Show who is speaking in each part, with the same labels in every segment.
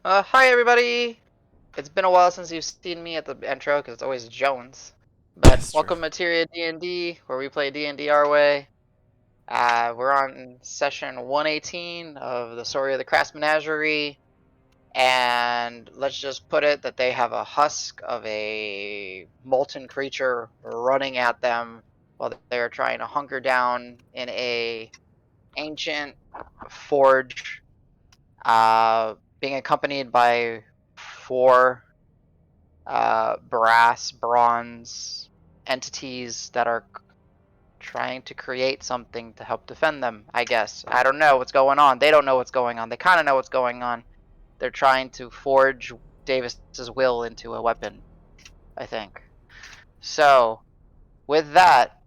Speaker 1: Hi everybody! It's been a while since you've seen me at the intro, because it's always Jones. But
Speaker 2: That's true.
Speaker 1: welcome Materia D&D, where we play D&D our way. We're on session 118 of the story of the Crass Menagerie, and let's just put it that they have a husk of a molten creature running at them while they're trying to hunker down in a ancient forge, being accompanied by four bronze entities that are trying to create something to help defend them, I guess. I don't know what's going on. They don't know what's going on. They kind of know what's going on. They're trying to forge Davis's will into a weapon, I think. So, with that,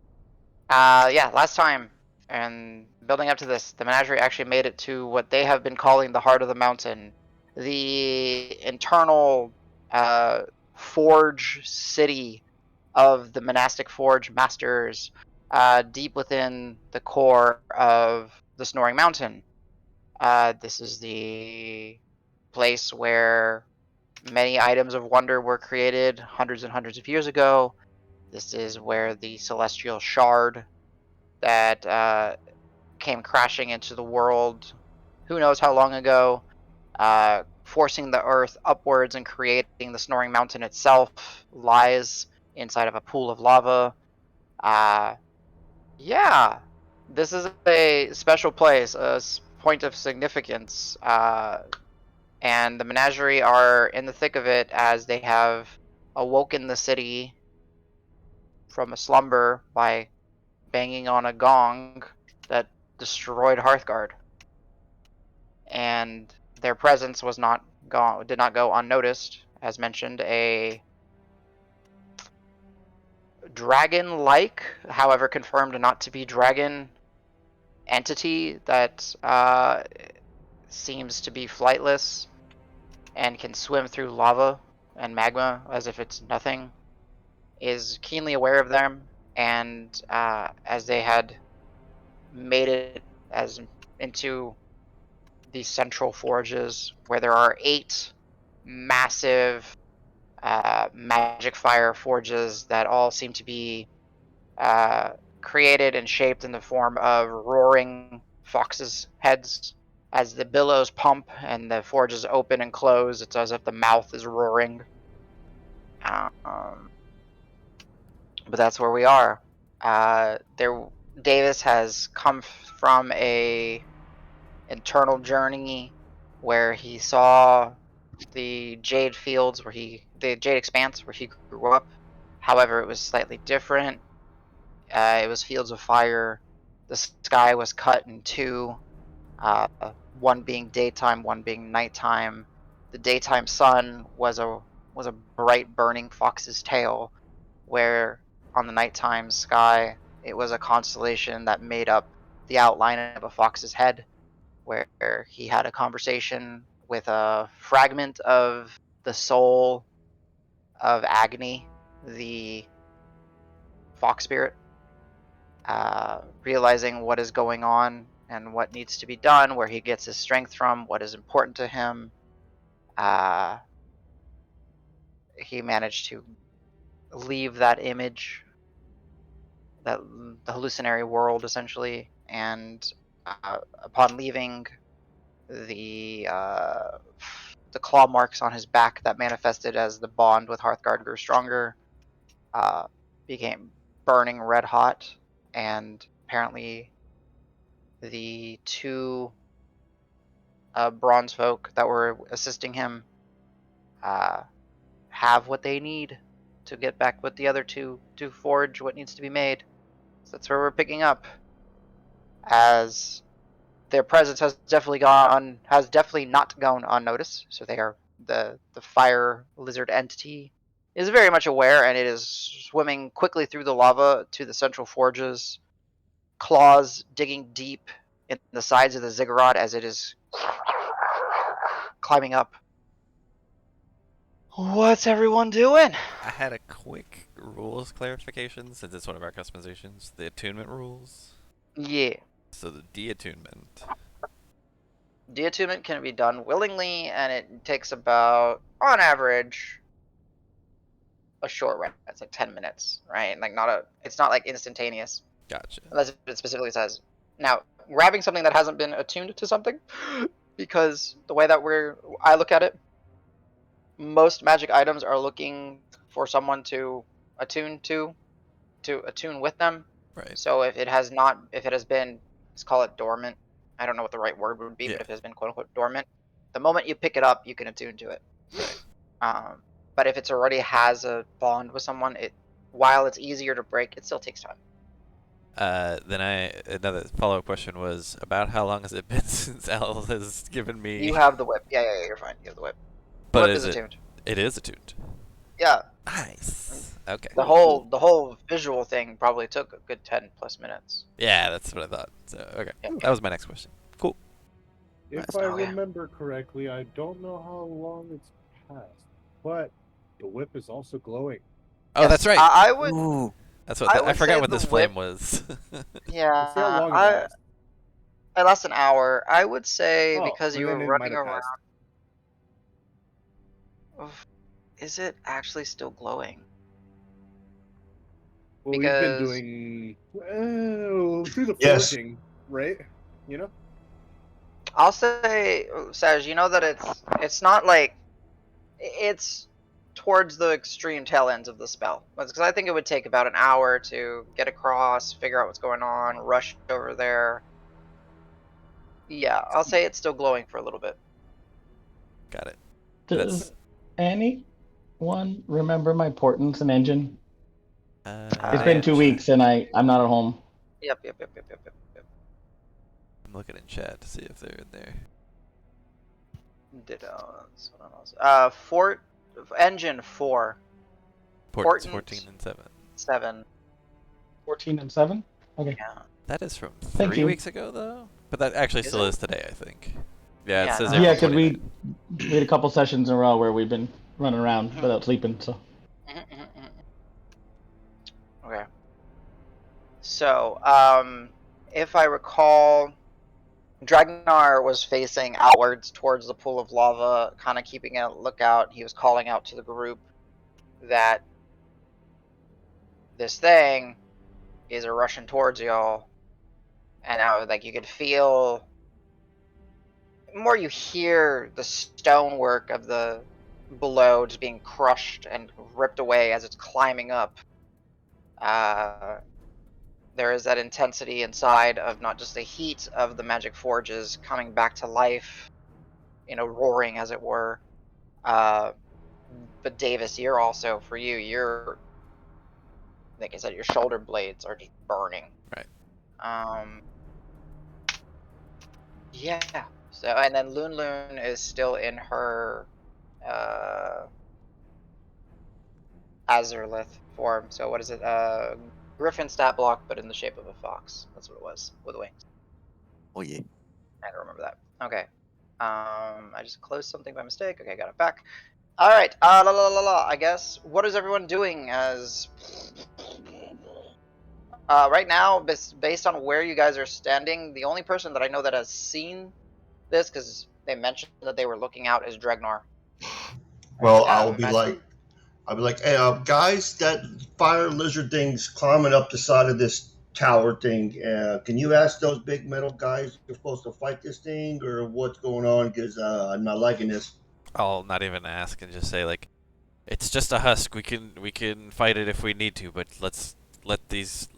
Speaker 1: yeah, last time, and building up to this, the menagerie actually made it to what they have been calling the heart of the mountain, the internal forge city of the monastic forge masters, deep within the core of the Snoring Mountain. This is the place where many items of wonder were created hundreds and hundreds of years ago. This is where the celestial shard that came crashing into the world who knows how long ago, forcing the earth upwards and creating the Snoring Mountain itself, lies inside of a pool of lava. Uh, yeah, this is a special place, a point of significance, and the menagerie are in the thick of it as they have awoken the city from a slumber by banging on a gong that destroyed Hearthguard, and their presence did not go unnoticed. As mentioned, a dragon-like, however confirmed not to be dragon, entity that seems to be flightless and can swim through lava and magma as if it's nothing, is keenly aware of them, and as they had made it as into these central forges where there are 8 massive magic fire forges that all seem to be created and shaped in the form of roaring foxes' heads. As the billows pump and the forges open and close, it's as if the mouth is roaring. Um, but that's where we are. Davis has come from a internal journey where he saw the Jade Fields, the Jade Expanse, where he grew up. However, it was slightly different. It was fields of fire. The sky was cut in two, uh, one being daytime, one being nighttime. The daytime sun was a bright burning fox's tail, where on the nighttime sky it was a constellation that made up the outline of a fox's head, where he had a conversation with a fragment of the soul of Agni, the fox spirit, realizing what is going on and what needs to be done, where he gets his strength from, what is important to him. Uh, he managed to leave that image, that the hallucinatory world, essentially, and upon leaving, the uh, the claw marks on his back that manifested as the bond with Hearthguard grew stronger, uh, became burning red hot, and apparently the 2 bronze folk that were assisting him uh, have what they need to get back with the other 2 to forge what needs to be made. So that's where we're picking up, as their presence has definitely not gone unnoticed. So they are the fire lizard entity is very much aware, and it is swimming quickly through the lava to the central forges, claws digging deep in the sides of the ziggurat as it is climbing up. What's everyone doing?
Speaker 2: I had a quick rules clarification since it's one of our customizations. The attunement rules.
Speaker 1: Yeah.
Speaker 2: So the de-attunement.
Speaker 1: Deattunement can be done willingly, and it takes about, on average, a short rest. It's like 10 minutes, right? Like it's not like instantaneous,
Speaker 2: Gotcha.
Speaker 1: unless it specifically says. Now, grabbing something that hasn't been attuned to something, because the way that I look at it, most magic items are looking for someone to attune to attune with them.
Speaker 2: Right.
Speaker 1: So if it has been, let's call it dormant. I don't know what the right word would be,
Speaker 2: Yeah.
Speaker 1: but if it has been quote unquote dormant, the moment you pick it up, you can attune to it.
Speaker 2: Right.
Speaker 1: But if it's already has a bond with someone, while it's easier to break, it still takes time.
Speaker 2: Another follow-up question was about how long has it been since Al has given me?
Speaker 1: You have the whip. Yeah, you're fine. You have the whip. The
Speaker 2: But
Speaker 1: whip
Speaker 2: is
Speaker 1: is
Speaker 2: it?
Speaker 1: attuned.
Speaker 2: It is attuned.
Speaker 1: Yeah.
Speaker 2: Nice. Okay.
Speaker 1: The whole visual thing probably took a good 10+ minutes.
Speaker 2: Yeah, that's what I thought. So okay,
Speaker 1: Yeah.
Speaker 2: that was my next question. Cool.
Speaker 3: If
Speaker 2: Nice.
Speaker 3: I
Speaker 1: Okay.
Speaker 3: remember correctly, I don't know how long it's passed, but the whip is also glowing.
Speaker 2: Oh,
Speaker 1: Yes,
Speaker 2: that's right.
Speaker 1: I would.
Speaker 2: Ooh. That's
Speaker 1: I
Speaker 2: what I
Speaker 1: would
Speaker 2: forgot
Speaker 1: say
Speaker 2: what
Speaker 1: the
Speaker 2: this
Speaker 1: whip.
Speaker 2: flame was.
Speaker 1: Yeah,
Speaker 3: See how long it lasts.
Speaker 1: it lasts an hour. I would say
Speaker 3: Oh,
Speaker 1: because you
Speaker 3: then
Speaker 1: were
Speaker 3: it might
Speaker 1: running
Speaker 3: have passed.
Speaker 1: around. Is it actually still glowing?
Speaker 3: Well, we've been
Speaker 1: Because
Speaker 3: doing through the
Speaker 4: Yes.
Speaker 3: forging, right? You know.
Speaker 1: I'll say, Saj, you know that it's not like it's towards the extreme tail ends of the spell. Because I think it would take about an hour to get across, figure out what's going on, rush over there. Yeah, I'll say it's still glowing for a little bit.
Speaker 2: Got it.
Speaker 5: Does anyone remember my portents and engine? It's been 2 weeks and I'm not at home.
Speaker 1: Yep.
Speaker 2: I'm looking in chat to see if they're in there.
Speaker 1: Fort engine 4.
Speaker 2: Portents
Speaker 1: Portent
Speaker 2: 14 and 7.
Speaker 1: 7.
Speaker 5: 14 and 7? Okay.
Speaker 1: Yeah.
Speaker 2: That is from
Speaker 5: Thank
Speaker 2: 3
Speaker 5: you.
Speaker 2: weeks ago, though. But that actually
Speaker 1: Is
Speaker 2: still
Speaker 1: it?
Speaker 2: is today, I think. Yeah,
Speaker 1: Yeah,
Speaker 2: it says
Speaker 1: no.
Speaker 2: April
Speaker 5: Yeah, because
Speaker 2: 29.
Speaker 5: we had a couple sessions in a row where we've been running around without sleeping, so.
Speaker 1: Okay. So, if I recall, Dragnar was facing outwards towards the pool of lava, kind of keeping a lookout. He was calling out to the group that this thing is rushing towards y'all, and like you could feel. The more you hear the stonework of the below just being crushed and ripped away as it's climbing up. There is that intensity inside of not just the heat of the magic forges coming back to life, roaring as it were. But Davis, you're also, for you, like I said, your shoulder blades are just burning.
Speaker 2: Right.
Speaker 1: Yeah. So, and then Loon is still in her Azerlith form. So what is it? Griffin stat block, but in the shape of a fox. That's what it was, with wings.
Speaker 4: Oh yeah.
Speaker 1: I don't remember that. Okay. I just closed something by mistake. Okay, got it back. All right. I guess. What is everyone doing as? Right now, based on where you guys are standing, the only person that I know that has seen this, because they mentioned that they were looking out, is Dregnar.
Speaker 4: Well, I'll be like, hey, guys, that fire lizard thing's climbing up the side of this tower thing. Can you ask those big metal guys if you're supposed to fight this thing or what's going on? Because I'm not liking this.
Speaker 2: I'll not even ask and just say like, it's just a husk. We can fight it if we need to, but let's let these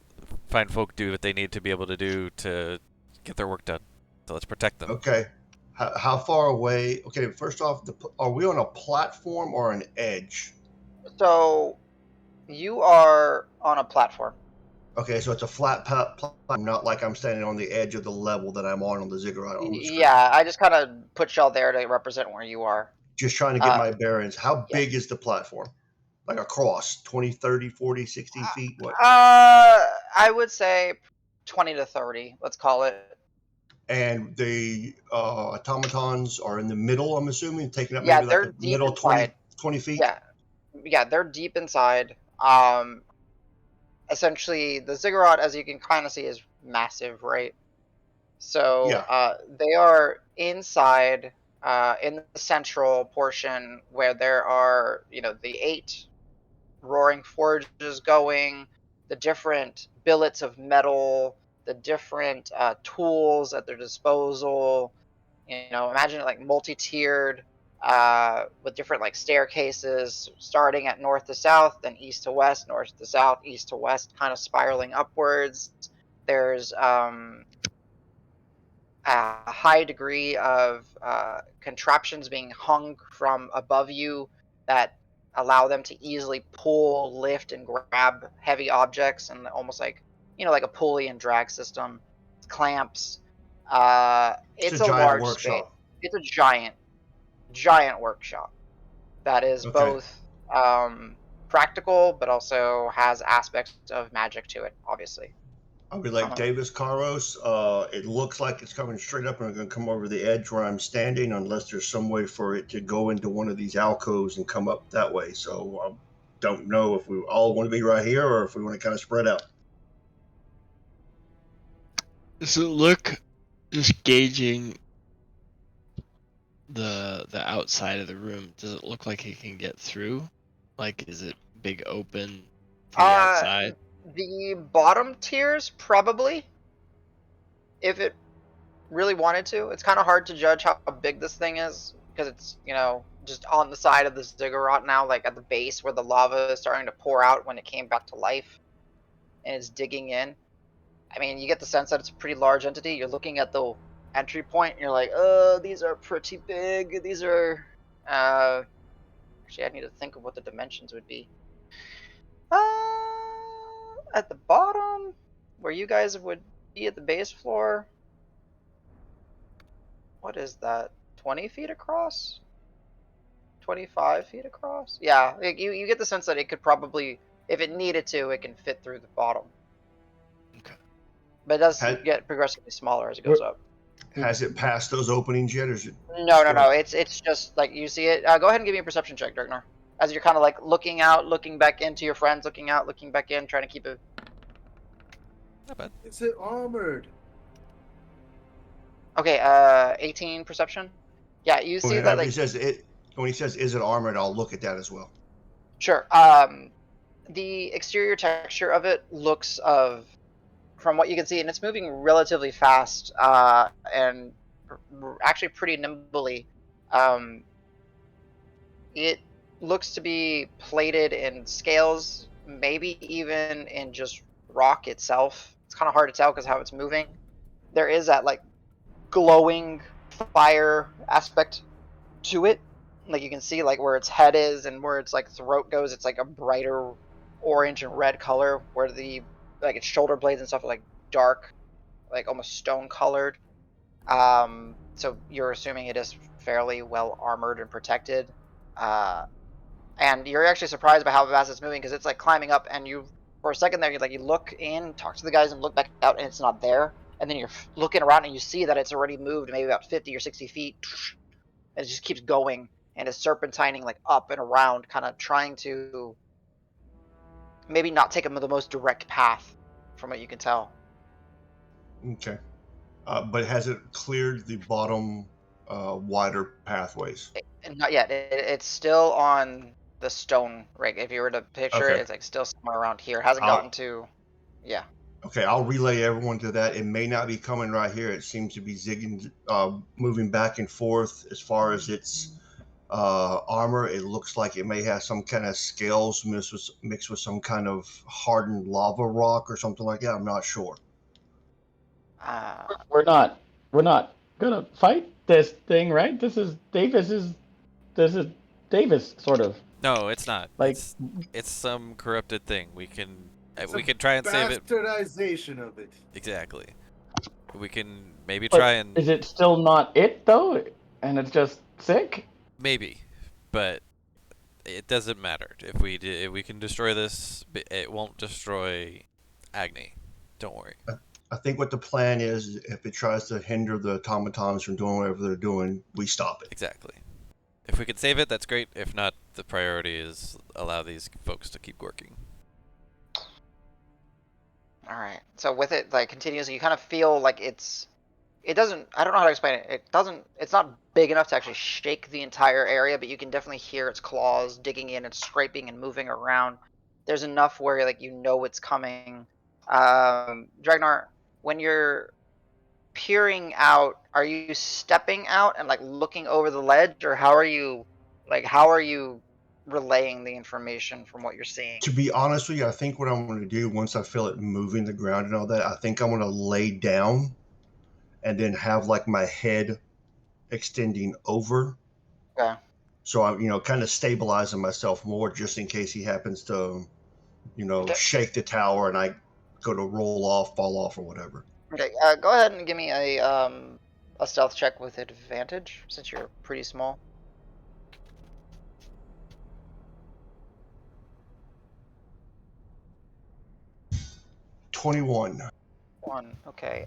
Speaker 2: fine folk do what they need to be able to do to get their work done. So let's protect them.
Speaker 4: Okay. How far away? Okay, first off, are we on a platform or an edge?
Speaker 1: So, you are on a platform.
Speaker 4: Okay, so it's a flat platform, not like I'm standing on the edge of the level that I'm on the ziggurat on the screen.
Speaker 1: Yeah, I just kind of put y'all there to represent where you are.
Speaker 4: Just trying to get my bearings. How big is the platform? Like across 20, 30, 40, 60 feet? What?
Speaker 1: I would say 20 to 30, let's call it.
Speaker 4: And the automatons are in the middle, I'm assuming, taking up
Speaker 1: Yeah,
Speaker 4: maybe
Speaker 1: they're
Speaker 4: like the
Speaker 1: deep
Speaker 4: middle
Speaker 1: inside.
Speaker 4: 20 feet?
Speaker 1: Yeah, they're deep inside. Essentially, the ziggurat, as you can kind of see, is massive, right? So
Speaker 4: Yeah.
Speaker 1: they are inside in the central portion where there are, the 8 roaring forges going, the different billets of metal, the different tools at their disposal. Imagine it like multi-tiered with different like staircases starting at north to south, then east to west, north to south, east to west, kind of spiraling upwards. There's a high degree of contraptions being hung from above you that allow them to easily pull, lift, and grab heavy objects, and almost like like a pulley and drag system. Clamps.
Speaker 4: It's a
Speaker 1: It's a
Speaker 4: giant
Speaker 1: large space.
Speaker 4: workshop.
Speaker 1: It's a giant workshop that is
Speaker 4: Okay.
Speaker 1: both practical, but also has aspects of magic to it, obviously.
Speaker 4: I'll be like Davis Carlos. It looks like it's coming straight up and going to come over the edge where I'm standing, unless there's some way for it to go into one of these alcoves and come up that way. So I don't know if we all want to be right here or if we want to kind of spread out.
Speaker 6: Does it look, just gauging the outside of the room, does it look like it can get through? Like, is it big open to the outside?
Speaker 1: The bottom tiers, probably. If it really wanted to. It's kind of hard to judge how big this thing is because it's, just on the side of the ziggurat now, like at the base where the lava is starting to pour out when it came back to life and it's digging in. I mean, you get the sense that it's a pretty large entity. You're looking at the entry point and you're like, oh, these are pretty big. These are, actually, I need to think of what the dimensions would be. At the bottom, where you guys would be at the base floor, what is that? 20 feet across? 25 feet across? Yeah, you get the sense that it could probably, if it needed to, it can fit through the bottom.
Speaker 6: Okay.
Speaker 1: But it does
Speaker 4: Has,
Speaker 1: get progressively smaller as it goes up.
Speaker 4: has it passed those openings yet? Or is it
Speaker 1: No. It's just like you see it. Go ahead and give me a perception check, Dirkner. As you're kind of like looking out, looking back into your friends, looking out, looking back in, trying to keep it.
Speaker 2: Not bad.
Speaker 3: Is it armored?
Speaker 1: Okay, 18 perception. Yeah, you see that like.
Speaker 4: When he says, "Is it armored?" I'll look at that as well.
Speaker 1: Sure. The exterior texture of it looks from what you can see, and it's moving relatively fast, and actually pretty nimbly. It looks to be plated in scales, maybe even in just rock itself. It's kind of hard to tell because how it's moving. There is that like glowing fire aspect to it. Like you can see like where its head is and where its like throat goes, it's like a brighter orange and red color, where the like its shoulder blades and stuff are like dark, like almost stone colored. So you're assuming it is fairly well armored and protected. And you're actually surprised by how fast it's moving because it's like climbing up, and you for a second there you look in, talk to the guys, and look back out, and it's not there. And then you're looking around and you see that it's already moved maybe about 50 or 60 feet, and it just keeps going and is serpentining like up and around, kind of trying to maybe not take the most direct path, from what you can tell.
Speaker 4: Okay. But has it cleared the bottom wider pathways?
Speaker 1: Not yet. It's still on the stone rig. If you were to picture it, it's like still somewhere around here. It hasn't gotten to, yeah.
Speaker 4: Okay, I'll relay everyone to that. It may not be coming right here. It seems to be zigging, moving back and forth as far as its armor. It looks like it may have some kind of scales mixed with some kind of hardened lava rock or something like that. I'm not sure.
Speaker 5: We're not gonna fight this thing, right? This is Davis, sort of.
Speaker 2: No, it's not.
Speaker 5: Like
Speaker 2: it's some corrupted thing. We can try and save it.
Speaker 3: Bastardization of it.
Speaker 2: Exactly. We can maybe
Speaker 5: but
Speaker 2: try and
Speaker 5: is it still not it though? And it's just sick?
Speaker 2: maybe, but it doesn't matter. If we can destroy this, it won't destroy Agni. Don't worry.
Speaker 4: I think what the plan is, if it tries to hinder the automatons from doing whatever they're doing, we stop it.
Speaker 2: Exactly. If we can save it, that's great. If not, the priority is allow these folks to keep working.
Speaker 1: All right. So with it like continues, you kind of feel like it's it doesn't, I don't know how to explain it. It's not big enough to actually shake the entire area, but you can definitely hear its claws digging in and scraping and moving around. There's enough where like you know it's coming. Dragnar, when you're peering out, are you stepping out and like looking over the ledge, or how are you relaying the information from what you're seeing?
Speaker 4: To be honest with you, I think what I'm going to do once I feel it moving the ground and all that, I think I'm going to lay down and then have like my head extending over.
Speaker 1: Okay.
Speaker 4: So I'm, kind of stabilizing myself more just in case he happens to,
Speaker 1: Okay.
Speaker 4: shake the tower and I go to roll off, fall off, or whatever.
Speaker 1: Okay. Go ahead and give me a stealth check with advantage since you're pretty small.
Speaker 4: $21.
Speaker 1: Okay.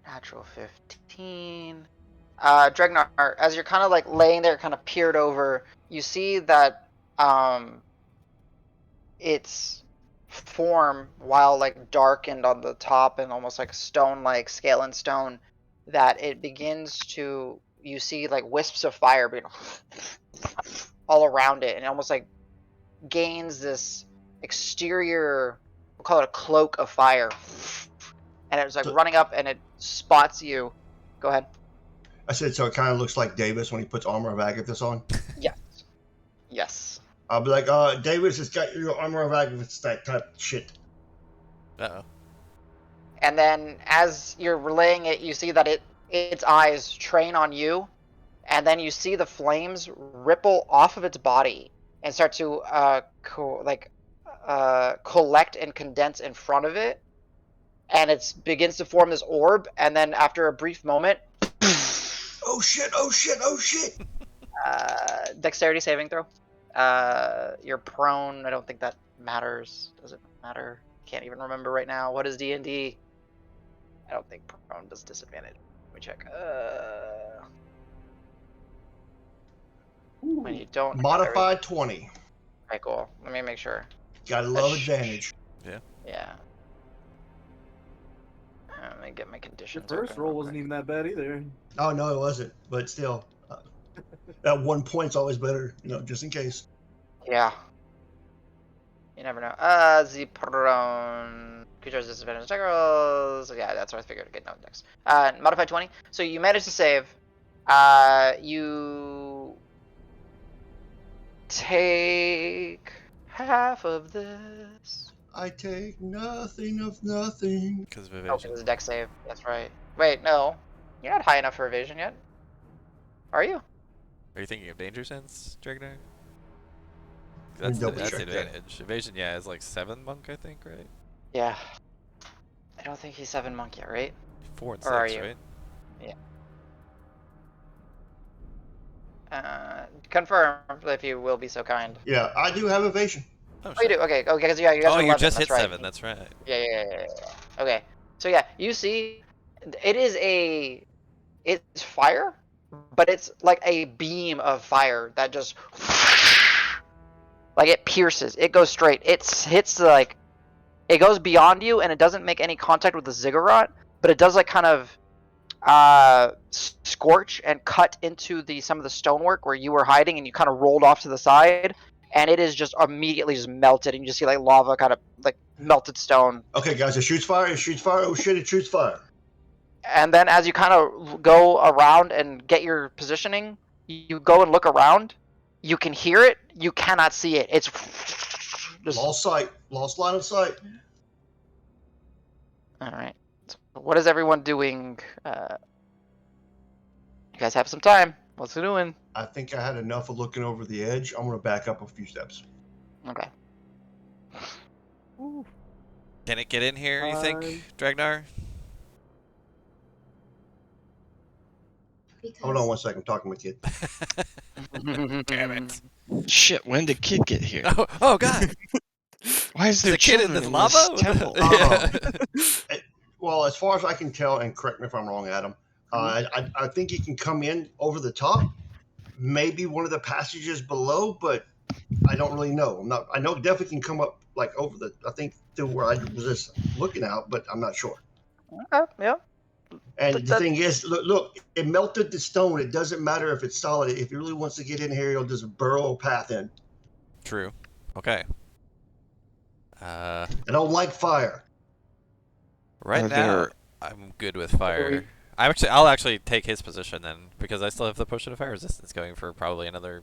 Speaker 1: Natural 15. Dregnar, as you're kind of like laying there, kind of peered over, you see that its form, while like darkened on the top and almost like stone-like scale and stone, that it begins to, you see like wisps of fire being all around it, and it almost like gains this exterior, we'll call it a cloak of fire, and it's like running up and it spots you. Go ahead.
Speaker 4: I said, so it kind of looks like Davis when he puts armor of Agathis on.
Speaker 1: Yes.
Speaker 4: I'll be like, Davis has got your armor of Agathis, that type of shit.
Speaker 2: Uh-oh.
Speaker 1: And then as you're relaying it, you see that its eyes train on you, and then you see the flames ripple off of its body and start to collect and condense in front of it, and it begins to form this orb, and then after a brief moment,
Speaker 4: oh shit!
Speaker 1: Dexterity saving throw. You're prone. I don't think that matters. Does it matter? Can't even remember right now. What is D&D? I don't think prone does disadvantage. Let me check. When you don't
Speaker 4: modified 20.
Speaker 1: Okay, cool. Let me make sure.
Speaker 4: Gotta love advantage.
Speaker 1: Yeah. Let me get my conditions.
Speaker 7: The first roll wasn't even that bad either.
Speaker 4: Oh no, it wasn't. But still, that 1 point's always better, just in case.
Speaker 1: Yeah. You never know. The prone creatures disadvantage attack rolls. Yeah, that's what I figured. Okay, no, next. Modified 20. So you managed to save. You take half of this.
Speaker 4: I take nothing of nothing.
Speaker 2: Because of
Speaker 1: Oh,
Speaker 2: evasion.
Speaker 1: it's a dex save. That's right. Wait, no. You're not high enough for evasion yet. Are you?
Speaker 2: Are you thinking of danger sense, Dragnar?
Speaker 4: Let me
Speaker 2: That's
Speaker 4: double
Speaker 2: the
Speaker 4: check that.
Speaker 2: advantage. Evasion, yeah, is like 7 monk, I think, right?
Speaker 1: Yeah. I don't think he's 7 monk yet, right?
Speaker 2: 4 and
Speaker 1: Or are
Speaker 2: 6,
Speaker 1: you?
Speaker 2: right?
Speaker 1: Confirm if you will be so kind.
Speaker 4: Yeah, I do have evasion.
Speaker 2: Oh,
Speaker 1: Oh, you
Speaker 2: shit.
Speaker 1: do? Okay, because yeah, you guys
Speaker 2: Oh,
Speaker 1: are
Speaker 2: you
Speaker 1: 11,
Speaker 2: just hit
Speaker 1: that's right.
Speaker 2: 7, that's right.
Speaker 1: Yeah. Okay, so yeah, you see, it's fire, but it's like a beam of fire that just, like it pierces, it goes straight, it hits like, it goes beyond you and it doesn't make any contact with the ziggurat, but it does like kind of scorch and cut into some of the stonework where you were hiding, and you kind of rolled off to the side, and it is just immediately just melted, and you just see like lava kind of like melted stone.
Speaker 4: Okay, guys, it shoots fire. Oh shit, it shoots fire.
Speaker 1: And then as you kind of go around and get your positioning, you go and look around. You can hear it. You cannot see it. It's just...
Speaker 4: Lost sight. Lost line of sight.
Speaker 1: All right. So what is everyone doing? You guys have some time. What's it doing?
Speaker 4: I think I had enough of looking over the edge. I'm gonna back up a few steps.
Speaker 1: Okay.
Speaker 2: Can it get in here, you think, Dragnar?
Speaker 4: Hold on 1 second. I'm talking to my kid.
Speaker 2: Damn it.
Speaker 6: Shit, when did kid get here?
Speaker 2: Oh God!
Speaker 6: Why is there
Speaker 2: The kid in
Speaker 6: children
Speaker 2: this lava?
Speaker 6: this temple?
Speaker 4: Well, as far as I can tell, and correct me if I'm wrong, Adam, I think he can come in over the top, maybe one of the passages below, but I don't really know. I know definitely can come up like over I think through where I was just looking out, but I'm not sure.
Speaker 1: Okay, yeah.
Speaker 4: And the thing is, look, it melted the stone. It doesn't matter if it's solid. If he really wants to get in here, he'll just burrow a path in.
Speaker 2: True. Okay.
Speaker 4: I don't like fire.
Speaker 2: Right now, I'm good with fire. I'll actually take his position then, because I still have the potion of fire resistance going for probably another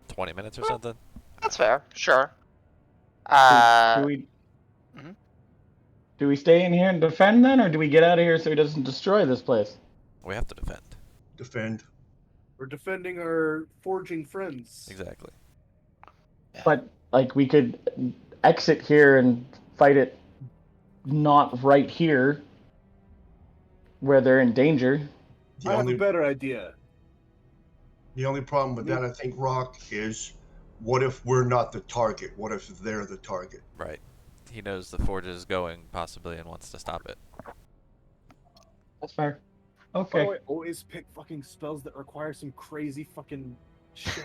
Speaker 2: 20 minutes or something.
Speaker 1: That's fair. Sure.
Speaker 5: Do we stay in here and defend then, or do we get out of here so he doesn't destroy this place?
Speaker 2: We have to defend.
Speaker 4: Defend.
Speaker 7: We're defending our forging friends.
Speaker 2: Exactly.
Speaker 5: But like we could exit here and fight it not right here where they're in danger.
Speaker 7: I have a better idea.
Speaker 4: The only problem with that, I think, Rock, is what if we're not the target? What if they're the target?
Speaker 2: Right. He knows the forge is going, possibly, and wants to stop it.
Speaker 5: That's fair.
Speaker 7: Why
Speaker 5: Okay.
Speaker 7: do I always pick fucking spells that require some crazy fucking shit?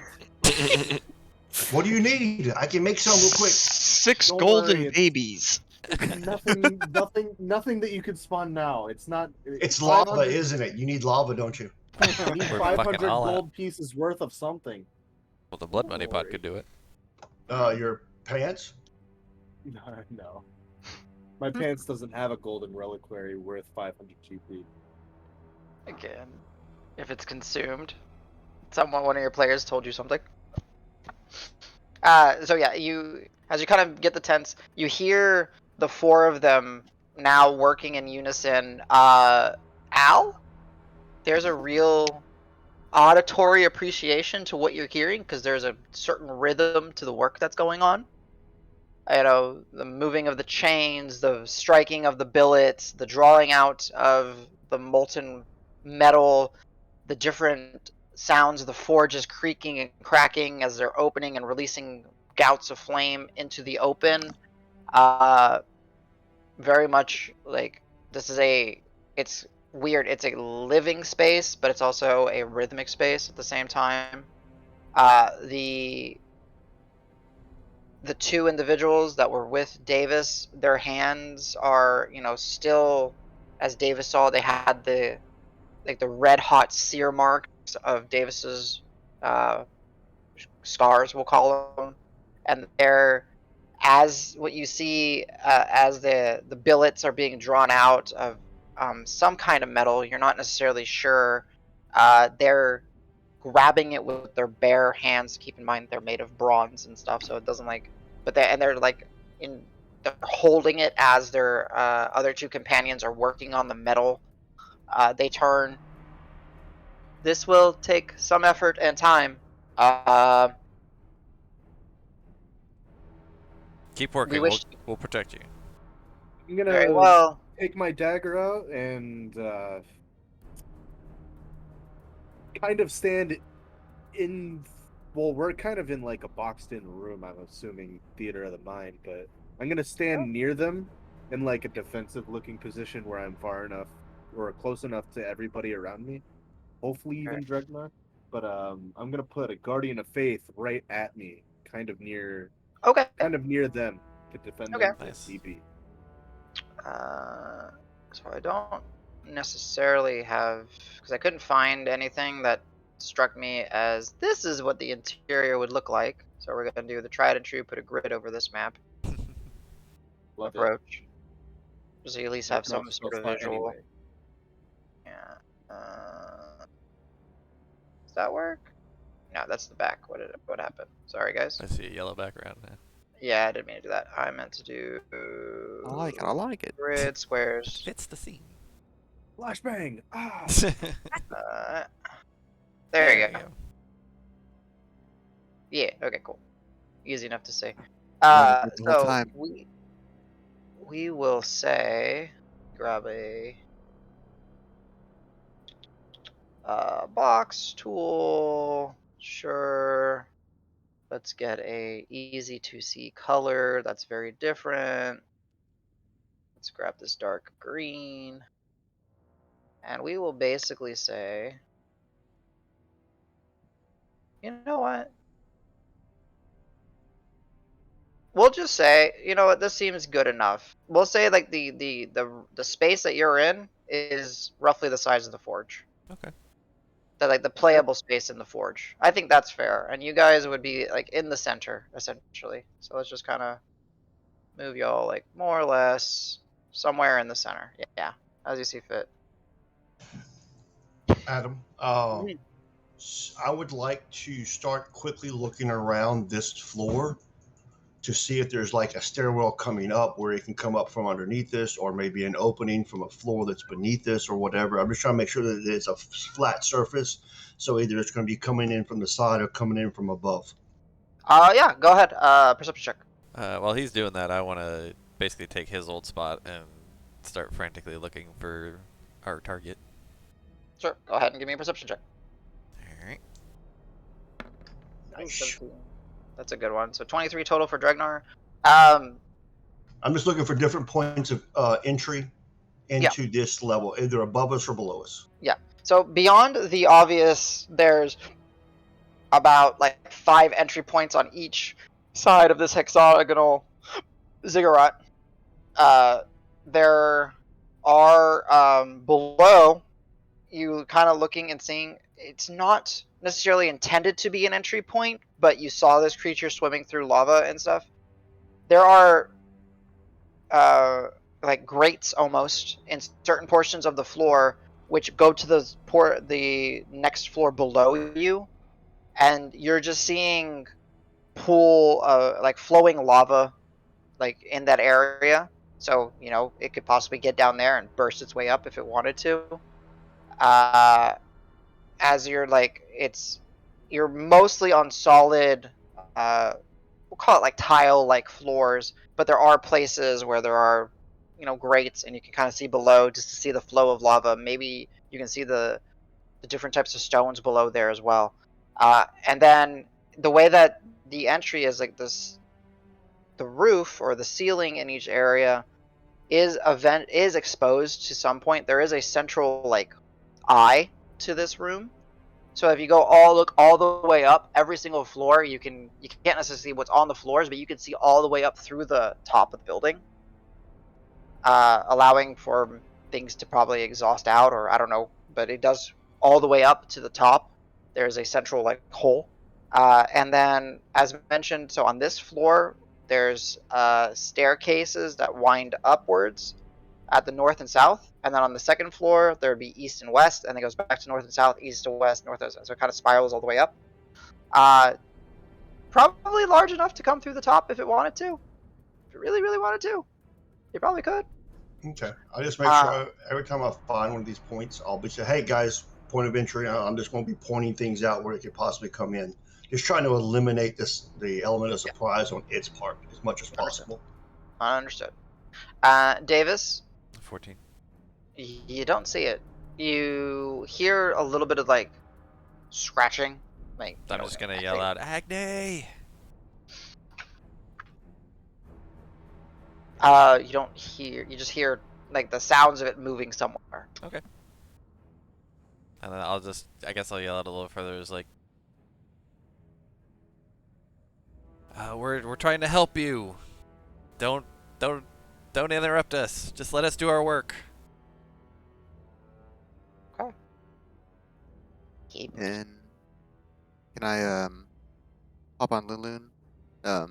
Speaker 4: What do you need? I can make some real quick.
Speaker 6: 6
Speaker 7: Don't
Speaker 6: golden
Speaker 7: worry,
Speaker 6: babies.
Speaker 7: nothing that you could spawn now. It's not.
Speaker 4: It's lava, isn't it? You need lava, don't you?
Speaker 7: You need
Speaker 2: We're
Speaker 7: 500
Speaker 2: fucking all
Speaker 7: gold pieces worth of something.
Speaker 2: Well, the blood money pot could do it.
Speaker 4: Your pants?
Speaker 7: No. My pants doesn't have a golden reliquary worth 500 GP.
Speaker 1: Again, if it's consumed, one of your players told you something. So yeah, as you kind of get the tents, you hear the 4 of them now working in unison. Al, there's a real auditory appreciation to what you're hearing because there's a certain rhythm to the work that's going on. You know, the moving of the chains, the striking of the billets, the drawing out of the molten metal, the different sounds of the forges creaking and cracking as they're opening and releasing gouts of flame into the open. Very much like it's weird. It's a living space, but it's also a rhythmic space at the same time. The 2 individuals that were with Davis, their hands are, still, as Davis saw, they had the red hot sear marks of Davis's scars, we'll call them, and they're, as what you see as the billets are being drawn out of some kind of metal, you're not necessarily sure. They're grabbing it with their bare hands. Keep in mind they're made of bronze and stuff, so it doesn't they're holding it as their other 2 companions are working on the metal. They turn. This will take some effort and time.
Speaker 2: Keep working. We'll protect you.
Speaker 7: I'm gonna
Speaker 1: very well.
Speaker 7: Take my dagger out and kind of stand in. Well, we're kind of in like a boxed-in room. I'm assuming theater of the mind, but I'm gonna stand near them in like a defensive-looking position where I'm far enough or close enough to everybody around me. Hopefully, even Dregnar. But I'm gonna put a Guardian of Faith right at me, kind of near.
Speaker 1: Okay.
Speaker 7: Kind of near them to defend them if need be.
Speaker 1: So I don't necessarily have, because I couldn't find anything that struck me as this is what the interior would look like. So we're gonna do the tried and true, put a grid over this map approach, so you at least have some sort of visual.
Speaker 7: Anyway.
Speaker 1: Yeah. Does that work? No, that's the back. What happened? Sorry, guys.
Speaker 2: I see a yellow background now.
Speaker 1: Yeah, I didn't mean to do that. I meant to do.
Speaker 8: I like it.
Speaker 1: Grid squares.
Speaker 2: Fits the scene.
Speaker 7: Flashbang!
Speaker 1: There you go. Yeah. Okay. Cool. Easy enough to say. So we will say, grab a box tool. Sure. Let's get a easy to see color. That's very different. Let's grab this dark green. And we will basically say, you know what? We'll just say, you know what, this seems good enough. We'll say like the space that you're in is roughly the size of the forge.
Speaker 2: Okay.
Speaker 1: Like the playable space in the forge. I think that's fair. And you guys would be like in the center essentially. So let's just kind of move y'all like more or less somewhere in the center. Yeah, as you see fit.
Speaker 4: Adam, I would like to start quickly looking around this floor to see if there's like a stairwell coming up where it can come up from underneath this, or maybe an opening from a floor that's beneath this or whatever. I'm just trying to make sure that it's a flat surface. So either it's going to be coming in from the side or coming in from above.
Speaker 1: Yeah, go ahead. Perception check.
Speaker 2: While he's doing that, I want to basically take his old spot and start frantically looking for our target.
Speaker 1: Sure. Go ahead and give me a perception check.
Speaker 2: Alright.
Speaker 4: Nice.
Speaker 1: That's a good one. So 23 total for Dregnar.
Speaker 4: I'm just looking for different points of entry into this level, either above us or below us.
Speaker 1: Yeah. So beyond the obvious, there's about like 5 entry points on each side of this hexagonal ziggurat. There are below you kind of looking and seeing it's not necessarily intended to be an entry point, but you saw this creature swimming through lava and stuff. There are like grates almost in certain portions of the floor which go to the next floor below you, and you're just seeing pool like flowing lava like in that area. So it could possibly get down there and burst its way up if it wanted to. As you're like you're mostly on solid we'll call it like tile like floors, but there are places where there are grates, and you can kind of see below just to see the flow of lava. Maybe you can see the different types of stones below there as well. And then the way that the entry is like this, the roof or the ceiling in each area is exposed to some point. There is a central like eye to this room. So if you look all the way up, every single floor, you can't necessarily see what's on the floors, but you can see all the way up through the top of the building, allowing for things to probably exhaust out, or I don't know, but it does all the way up to the top. There's a central like hole, and then as mentioned, so on this floor, there's staircases that wind upwards at the north and south, and then on the second floor there would be east and west, and it goes back to north and south, east to west, north and south, so it kind of spirals all the way up. Probably large enough to come through the top if it wanted to. If it really, really wanted to, you probably could.
Speaker 4: Okay. I just make sure every time I find one of these points, I'll be saying, "Hey guys, point of entry." I'm just going to be pointing things out where it could possibly come in. Just trying to eliminate the element of surprise on its part as much as possible.
Speaker 1: Understood. Davis.
Speaker 2: 14.
Speaker 1: You don't see it. You hear a little bit of like scratching. Like
Speaker 2: I'm just gonna yell out, Agni!
Speaker 1: You don't hear. You just hear like the sounds of it moving somewhere.
Speaker 2: Okay. And then I guess I'll yell out a little further. It's like, we're trying to help you. Don't interrupt us. Just let us do our work.
Speaker 1: Okay.
Speaker 8: And can I hop on Lulun? I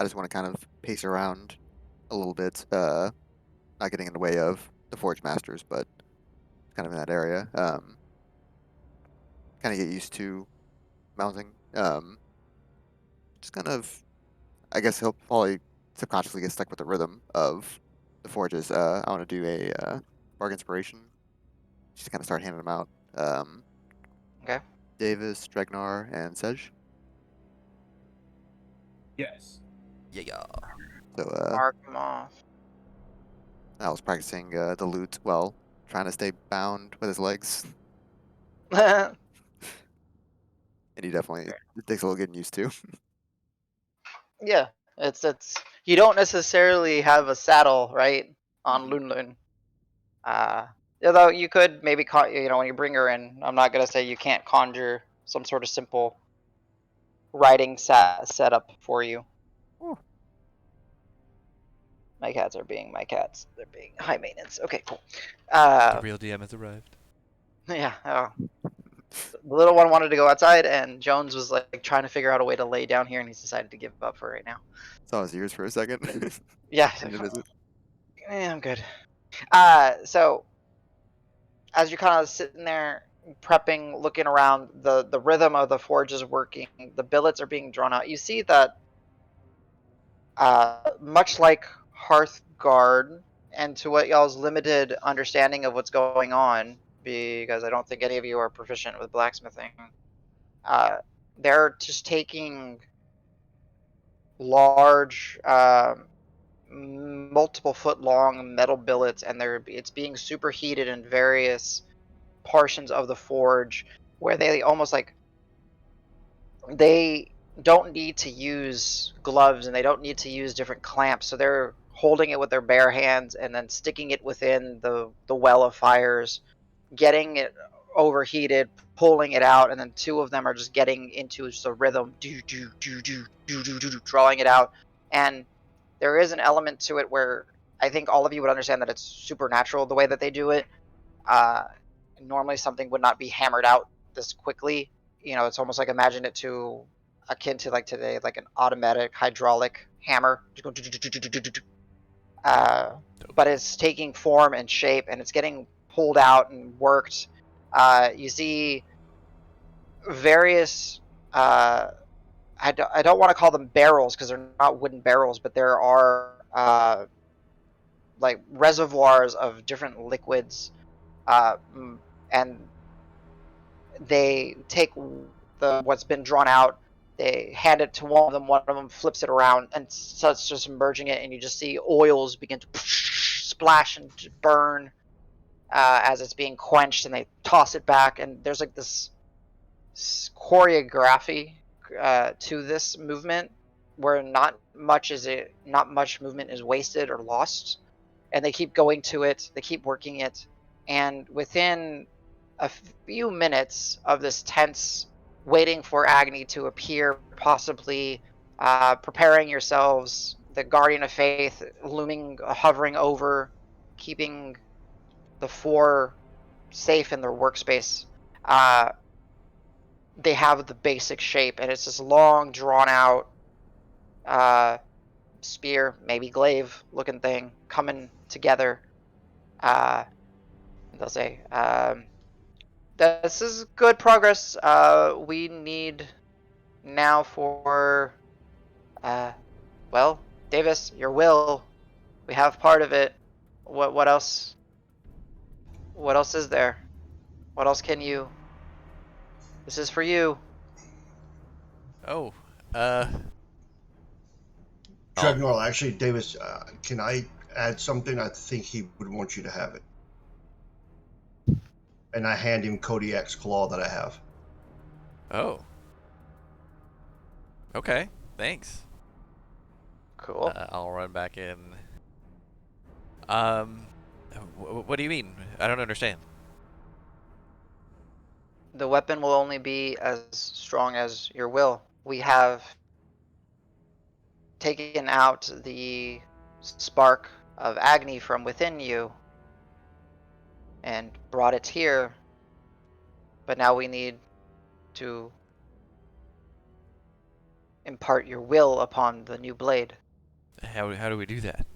Speaker 8: just want to kind of pace around a little bit, not getting in the way of the Forge Masters, but kind of in that area. Kind of get used to mounting. Just kind of, I guess he'll probably subconsciously get stuck with the rhythm of the forges. I want to do a bark inspiration. Just kind of start handing them out.
Speaker 1: Okay.
Speaker 8: Davis, Dregnar, and Sej.
Speaker 3: Yes.
Speaker 2: Yeah.
Speaker 8: So
Speaker 1: Mark them off.
Speaker 8: I was practicing the lute while trying to stay bound with his legs,
Speaker 1: Yeah,
Speaker 8: and he definitely it takes a little getting used to.
Speaker 1: it's you don't necessarily have a saddle right on
Speaker 8: Mhm.
Speaker 1: Lunlun. Although you could maybe when you bring her in. I'm not gonna say you can't conjure some sort of simple riding setup for you.
Speaker 8: Oh.
Speaker 1: My cats are being my cats. They're being high maintenance. Okay, cool.
Speaker 2: The real DM has arrived.
Speaker 1: Yeah. The little one wanted to go outside, and Jones was like trying to figure out a way to lay down here, and he's decided to give up for right now.
Speaker 8: Saw his ears for a second.
Speaker 1: Yeah.
Speaker 8: Came to visit.
Speaker 1: I'm good. So as you're kind of sitting there prepping, looking around, the rhythm of the forge is working. The billets are being drawn out. You see that, much like Hearthguard, and to what y'all's limited understanding of what's going on, because I don't think any of you are proficient with blacksmithing, they're just taking large, multiple foot long metal billets, and it's being superheated in various portions of the forge where they almost like they don't need to use gloves and they don't need to use different clamps, so they're holding it with their bare hands and then sticking it within the well of fires, getting it overheated, pulling it out, and then two of them are just getting into just a rhythm, drawing it out. And there is an element to it where I think all of you would understand that it's supernatural the way that they do it. Uh, Normally something would not be hammered out this quickly. It's almost like imagine it to akin to like today, like an automatic hydraulic hammer. But it's taking form and shape, and it's getting pulled out and worked. You see various. I don't want to call them barrels because they're not wooden barrels, but there are like reservoirs of different liquids, and they take what's been drawn out. They hand it to one of them flips it around and starts just merging it, and you just see oils begin to splash and burn as it's being quenched, and they toss it back, and there's like this choreography to this movement where not much movement is wasted or lost, and they keep going to it, they keep working it, and within a few minutes of this tense waiting for Agni to appear, possibly preparing yourselves, the Guardian of Faith looming, hovering over, keeping the four safe in their workspace. They have the basic shape, and it's this long, drawn out spear, maybe glaive looking thing coming together. They'll say, this is good progress. We need now for, well, Davis, your will. We have part of it. What else? What else is there? What else can you? This is for you.
Speaker 2: Oh,
Speaker 4: Dregnor, actually, Davis, can I add something? I think he would want you to have it. And I hand him Kodiak's claw that I have.
Speaker 2: Oh. Okay, thanks.
Speaker 1: Cool.
Speaker 2: I'll run back in. What do you mean? I don't understand.
Speaker 1: The weapon will only be as strong as your will. We have taken out the spark of Agni from within you and brought it here, but now we need to impart your will upon the new blade.
Speaker 2: How do we do that?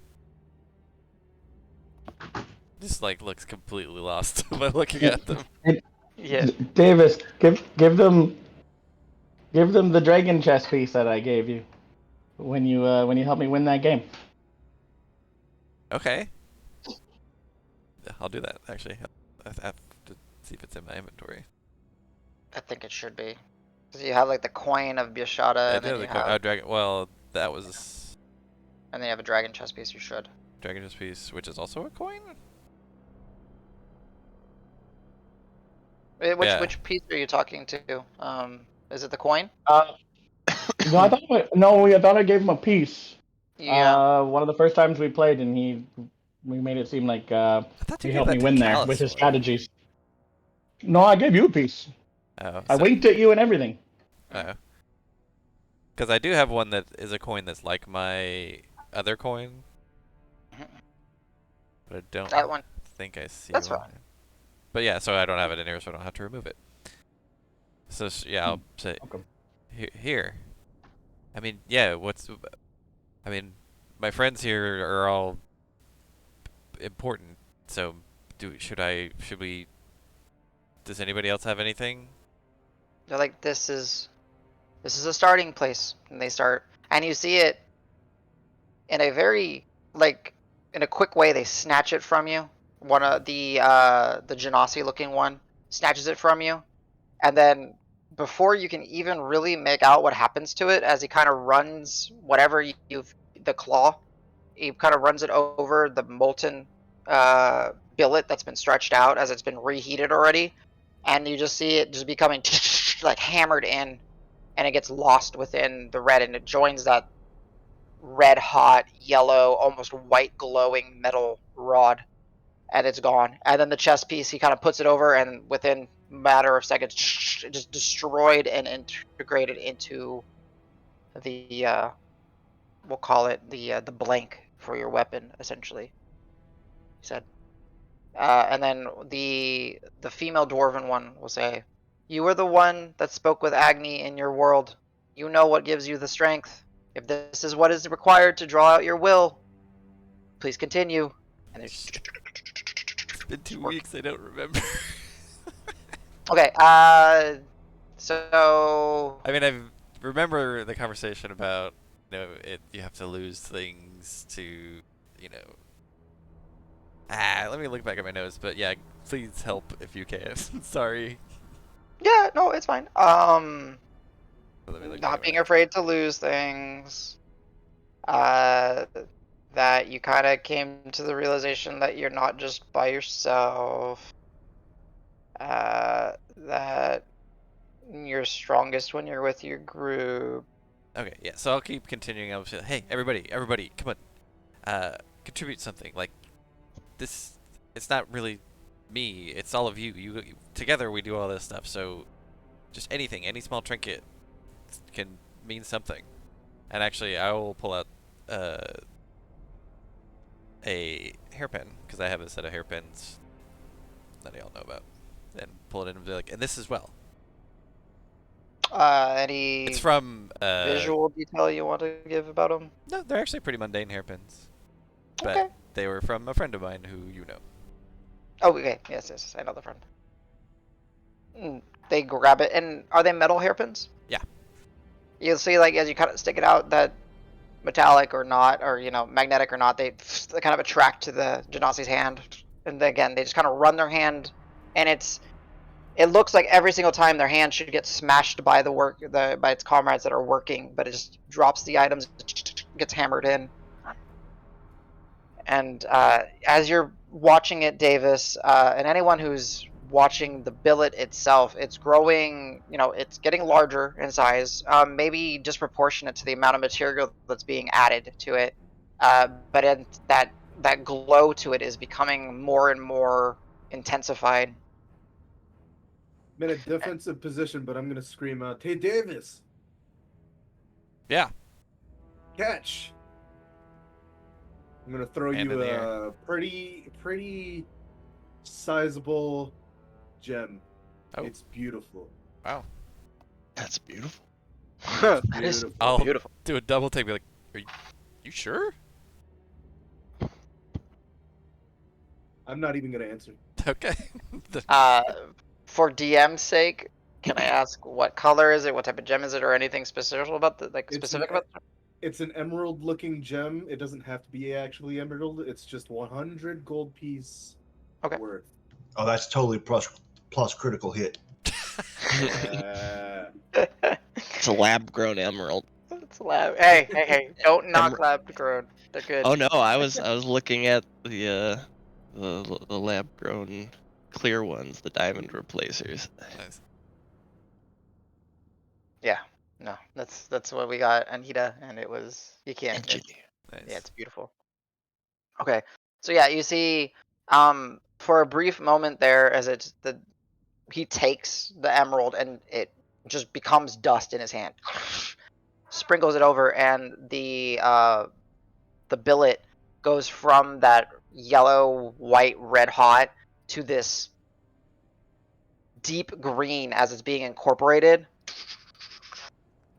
Speaker 2: Just like looks completely lost by looking at them.
Speaker 1: Yeah.
Speaker 5: Davis, give them the dragon chess piece that I gave you when you helped me win that game.
Speaker 2: Okay. I'll do that, actually. I have to see if it's in my inventory.
Speaker 1: I think it should be. Because you have like the coin of Bishada, and then you have,
Speaker 2: dragon. Well, that was
Speaker 1: and then you have a dragon chess piece. You should.
Speaker 2: dragon chess piece, which is also a coin.
Speaker 1: Which piece are you talking to? Is it the coin?
Speaker 5: No, I thought I gave him a piece.
Speaker 1: Yeah.
Speaker 5: One of the first times we played, and we made it seem like
Speaker 2: I thought you
Speaker 5: he
Speaker 2: gave
Speaker 5: helped
Speaker 2: that
Speaker 5: me
Speaker 2: to
Speaker 5: win there
Speaker 2: Callus
Speaker 5: with his
Speaker 2: one.
Speaker 5: strategies. No, I gave you a piece.
Speaker 2: Oh,
Speaker 5: I winked at you and everything.
Speaker 2: Because I do have one that is a coin that's like my other coin, But I don't
Speaker 1: That one.
Speaker 2: think I see
Speaker 1: That's
Speaker 2: one.
Speaker 1: fine.
Speaker 2: But yeah, so I don't have it in here, so I don't have to remove it. So yeah, I'll say
Speaker 5: Okay.
Speaker 2: here. I mean, yeah. I mean, my friends here are all important. So, should we? Does anybody else have anything?
Speaker 1: They're like, this is a starting place, and they start, and you see it in a very in a quick way. They snatch it from you. One of the Genasi looking one snatches it from you, and then before you can even really make out what happens to it, as he kind of runs whatever you've the claw, he kind of runs it over the molten billet that's been stretched out as it's been reheated already, and you just see it just becoming like hammered in, and it gets lost within the red, and it joins that red hot yellow almost white glowing metal rod, and it's gone. And then the chest piece, he kind of puts it over, and within a matter of seconds it just destroyed and integrated into the we'll call it the blank for your weapon, essentially, he said. And then the female dwarven one will say, "You were the one that spoke with Agni in your world. You know what gives you the strength. If this is what is required to draw out your will, please continue." And there's
Speaker 2: It's been 2 weeks. I don't remember.
Speaker 1: okay. So
Speaker 2: I mean, I remember the conversation about you have to lose things to let me look back at my notes. But yeah, please help if you can. Sorry.
Speaker 1: yeah, no, it's fine.
Speaker 2: Let me look back
Speaker 1: Not
Speaker 2: at my
Speaker 1: being
Speaker 2: notes.
Speaker 1: afraid to lose things. That you kind of came to the realization that you're not just by yourself. That you're strongest when you're with your group.
Speaker 2: Okay, yeah. So I'll keep continuing. I'll say, hey, everybody, come on, contribute something. Like this, it's not really me. It's all of you. You together we do all this stuff. So just anything, any small trinket can mean something. And actually, I will pull out a hairpin because I have a set of hairpins that I all know about, and pull it in and be like, and this as well.
Speaker 1: Any
Speaker 2: It's from
Speaker 1: visual detail you want to give about them?
Speaker 2: No, they're actually pretty mundane hairpins, but
Speaker 1: Okay.
Speaker 2: they were from a friend of mine who you know.
Speaker 1: Oh, okay. Yes. I know the friend. They grab it, and are they metal hairpins?
Speaker 2: Yeah.
Speaker 1: You'll see, like, as you kind of stick it out, that metallic or not, or magnetic or not, they kind of attract to the Genasi's hand, and again, they just kind of run their hand, and it looks like every single time their hand should get smashed by by its comrades that are working, but it just drops the items, gets hammered in. And as you're watching it, Davis, and anyone who's watching the billet itself, it's growing, it's getting larger in size, maybe disproportionate to the amount of material that's being added to it. But that glow to it is becoming more and more intensified.
Speaker 7: I'm in a defensive position, but I'm going to scream out, "Hey, Davis,
Speaker 2: Yeah.
Speaker 7: catch!" I'm going to throw
Speaker 2: Hand in
Speaker 7: you
Speaker 2: the air.
Speaker 7: a pretty sizable gem.
Speaker 2: Oh.
Speaker 7: It's beautiful.
Speaker 2: Wow.
Speaker 6: That's beautiful.
Speaker 1: That is
Speaker 7: Beautiful.
Speaker 2: I'll
Speaker 1: beautiful.
Speaker 2: do a double take. Be like, are you sure?
Speaker 7: I'm not even going to answer.
Speaker 2: Okay.
Speaker 1: For DM's sake, can I ask what color is it, what type of gem is it, or anything specific about
Speaker 7: It's an emerald-looking gem. It doesn't have to be actually emerald. It's just 100 gold piece
Speaker 1: Okay.
Speaker 7: worth.
Speaker 4: Oh, that's totally plus critical hit.
Speaker 6: It's a lab-grown emerald.
Speaker 1: It's lab. Hey! Don't knock lab grown. They're good.
Speaker 6: Oh no, I was looking at the lab-grown clear ones, the diamond replacers.
Speaker 2: Nice.
Speaker 1: Yeah. No, that's what we got, Anita, and it was you can't.
Speaker 6: Engineer.
Speaker 2: Nice.
Speaker 1: Yeah, it's beautiful. Okay, so yeah, you see, for a brief moment there, as he takes the emerald and it just becomes dust in his hand, sprinkles it over, and the billet goes from that yellow, white, red hot to this deep green as it's being incorporated.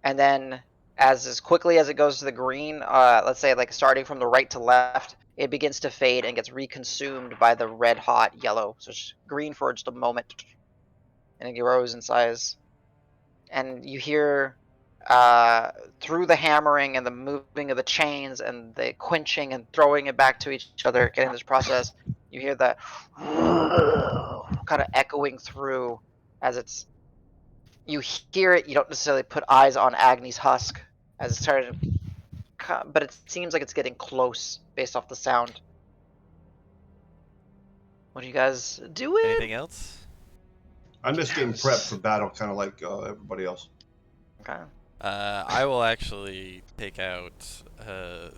Speaker 1: And then as quickly as it goes to the green, let's say like starting from the right to left, it begins to fade and gets reconsumed by the red hot yellow. So it's green for just a moment, and it grows in size. And you hear through the hammering and the moving of the chains and the quenching and throwing it back to each other, getting this process, you hear that kind of echoing through as it's. You hear it. You don't necessarily put eyes on Agni's husk as it's starting to, but it seems like it's getting close based off the sound. What are you guys doing?
Speaker 2: Anything else?
Speaker 4: I'm just getting prepped for battle, kind of like everybody else.
Speaker 1: Okay.
Speaker 2: I will actually take out. What do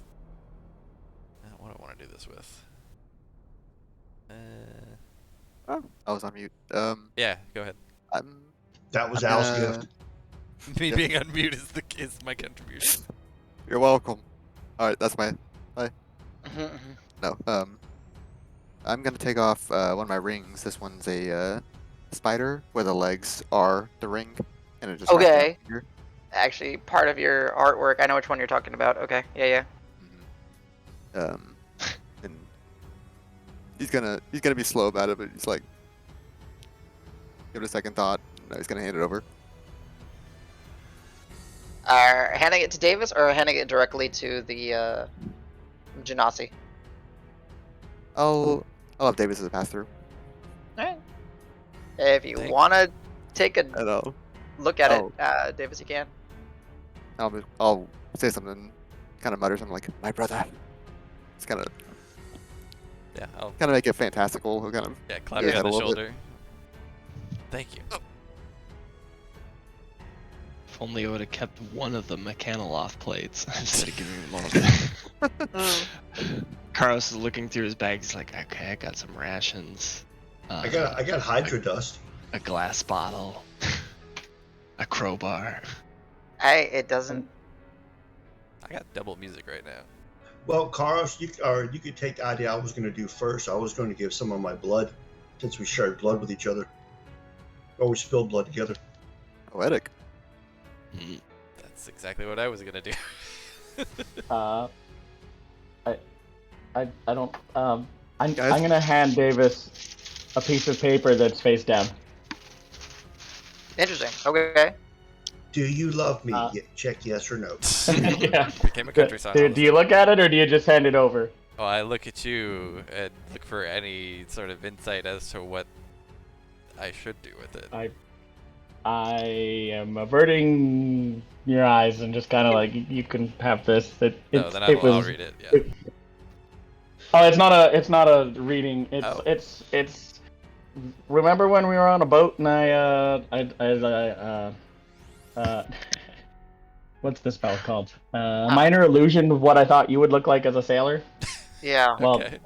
Speaker 2: I want to do this with?
Speaker 8: Oh, I was on mute.
Speaker 2: Yeah, go ahead.
Speaker 4: That was
Speaker 8: I'm
Speaker 4: Al's
Speaker 8: gonna-
Speaker 4: gift.
Speaker 2: Me
Speaker 8: Yeah.
Speaker 2: being on mute is my contribution.
Speaker 8: You're welcome. All right, that's my.
Speaker 1: Mhm, mhm.
Speaker 8: No. I'm gonna take off one of my rings. This one's a spider where the legs are the ring, and it just wraps around
Speaker 1: Okay.
Speaker 8: the finger.
Speaker 1: Actually, part of your artwork. I know which one you're talking about. Okay. Yeah, yeah.
Speaker 8: And he's gonna be slow about it, but he's like, give it a second thought. No, he's gonna hand it over.
Speaker 1: Are handing it to Davis or handing it directly to the Genasi?
Speaker 8: I'll have Davis as a pass through.
Speaker 1: Alright. If you
Speaker 2: Thank-
Speaker 1: want to take a
Speaker 8: And
Speaker 1: look at
Speaker 8: Oh.
Speaker 1: it, Davis, you can.
Speaker 8: I'll say something, kind of mutter something like, "My brother." It's kind of
Speaker 2: Yeah, I'll
Speaker 8: make it fantastical. He'll kind of
Speaker 2: clap
Speaker 8: Yeah.
Speaker 2: you on the
Speaker 8: a little bit.
Speaker 2: shoulder. Thank you. Oh,
Speaker 6: If only I would have kept one of the Mechanaloth plates instead of giving them all of them. Carlos is looking through his bag. He's like, okay, I got some rations.
Speaker 4: I got Hydra dust.
Speaker 6: A glass bottle. A crowbar.
Speaker 1: It doesn't.
Speaker 2: I got double music right now.
Speaker 4: Well, Carlos, you could take the idea I was going to do first. I was going to give some of my blood, since we shared blood with each other, or we spilled blood together.
Speaker 8: poetic.
Speaker 6: Mm.
Speaker 2: That's exactly what I was gonna do.
Speaker 5: I don't. I'm
Speaker 8: Guys?
Speaker 5: gonna hand Davis a piece of paper that's face down.
Speaker 1: Interesting. Okay.
Speaker 4: Do you love me?
Speaker 5: Uh,
Speaker 4: Check yes or no.
Speaker 5: Yeah.
Speaker 2: Became a country song.
Speaker 5: Do you look at it or do you just hand it over?
Speaker 2: Oh, I look at you and look for any sort of insight as to what I should do with it.
Speaker 5: I am averting your eyes and just kind of like, you can have this.
Speaker 2: No, then I'll read it. Yeah.
Speaker 5: Oh, it's not a reading. It's. Remember when we were on a boat and what's the spell called? Minor illusion of what I thought you would look like as a sailor.
Speaker 1: Yeah.
Speaker 5: Well,
Speaker 2: Okay.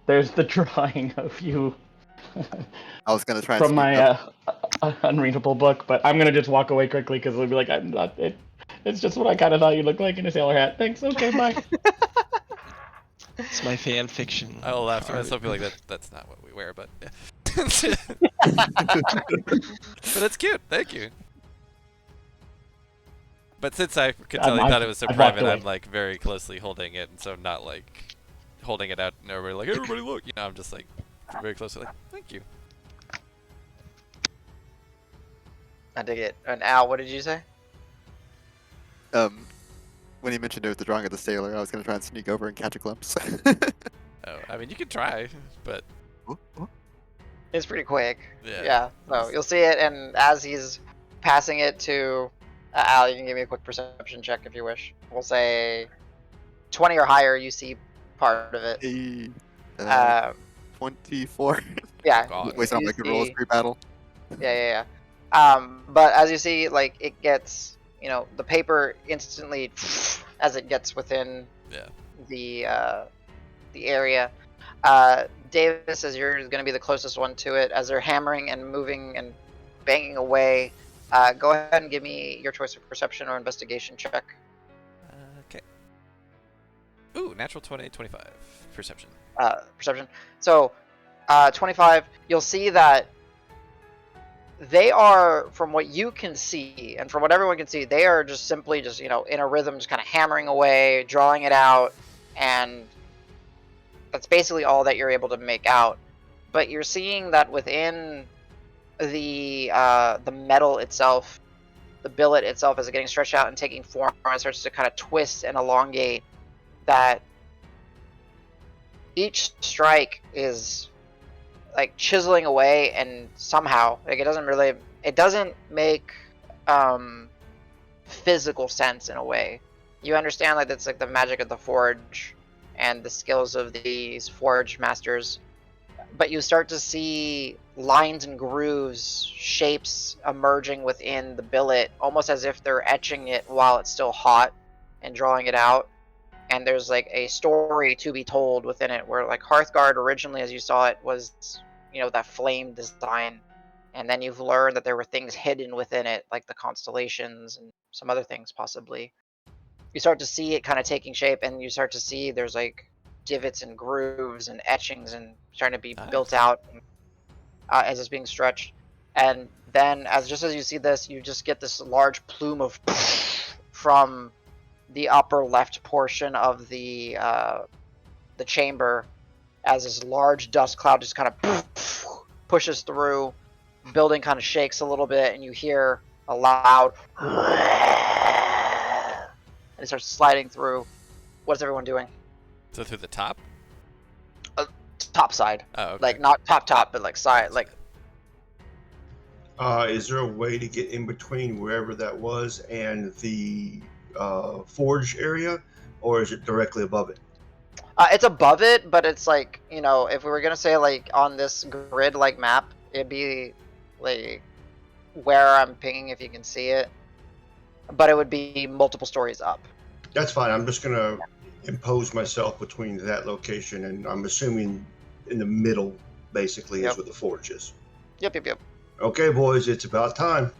Speaker 5: there's the drawing of you
Speaker 8: I was gonna try and
Speaker 5: from
Speaker 8: sneak
Speaker 5: my
Speaker 8: up.
Speaker 5: unreadable book, but I'm gonna just walk away quickly because it'll be like, I'm not. It's just what I kind of thought you looked like in a sailor hat. Thanks. Okay, bye.
Speaker 6: It's my fan fiction.
Speaker 2: I will laugh to
Speaker 6: art.
Speaker 2: myself, be like, that's not what we wear, but yeah. But it's cute. Thank you. But since I could tell he thought it was so
Speaker 5: I've walked
Speaker 2: private,
Speaker 5: away.
Speaker 2: I'm like very closely holding it, and so not like holding it out and everybody like, everybody look. You know, I'm just like very closely like, thank you.
Speaker 1: I dig it. And Al, what did you say?
Speaker 8: When he mentioned it with the drawing of the sailor, I was gonna try and sneak over and catch a glimpse.
Speaker 2: Oh, I mean, you can try, but
Speaker 1: It's pretty quick.
Speaker 2: yeah.
Speaker 1: Yeah. So you'll see it, and as he's passing it to Al, you can give me a quick perception check if you wish. We'll say 20 or higher. You see part of it.
Speaker 8: Hey, 24.
Speaker 1: Yeah.
Speaker 2: God.
Speaker 8: Wasting all
Speaker 1: you
Speaker 8: my good rolls
Speaker 1: see-
Speaker 8: pre-battle.
Speaker 1: Yeah. But as you see, like it gets, the paper instantly as it gets within
Speaker 2: Yeah.
Speaker 1: the area. Davis, as you're going to be the closest one to it, as they're hammering and moving and banging away. Go ahead and give me your choice of perception or investigation check.
Speaker 2: Okay. Ooh, natural 20, 25. Perception.
Speaker 1: Perception. So, 25. You'll see that they are, from what you can see and from what everyone can see, they are just simply just, in a rhythm, just kind of hammering away, drawing it out, and that's basically all that you're able to make out. But you're seeing that within the metal itself, the billet itself, is getting stretched out and taking form, and it starts to kind of twist and elongate, that each strike is like chiseling away, and somehow, like, it doesn't make physical sense in a way. You understand, like, that's like the magic of the forge and the skills of these forge masters, but you start to see lines and grooves, shapes emerging within the billet, almost as if they're etching it while it's still hot and drawing it out. And there's like a story to be told within it, where like Hearthguard originally, as you saw it, was that flame design, and then you've learned that there were things hidden within it, like the constellations and some other things possibly. You start to see it kind of taking shape, and you start to see there's like divots and grooves and etchings and starting to be built out as it's being stretched. And then, just as you see this, you just get this large plume of from the upper left portion of the chamber, as this large dust cloud just kind of pushes through. Building kind of shakes a little bit, and you hear a loud and it starts sliding through. What's everyone doing?
Speaker 2: So through the top?
Speaker 1: Top side.
Speaker 2: Oh, okay.
Speaker 1: Like not top, but like side. Like.
Speaker 4: Is there a way to get in between wherever that was and the forge area, or is it directly above it?
Speaker 1: It's above it, but it's like, if we were gonna say like on this grid-like map, it'd be like where I'm pinging, if you can see it, but it would be multiple stories up.
Speaker 4: That's fine. I'm just gonna impose myself between that location, and I'm assuming in the middle, basically, is where the forge is.
Speaker 1: Yep.
Speaker 4: Okay, boys, it's about time.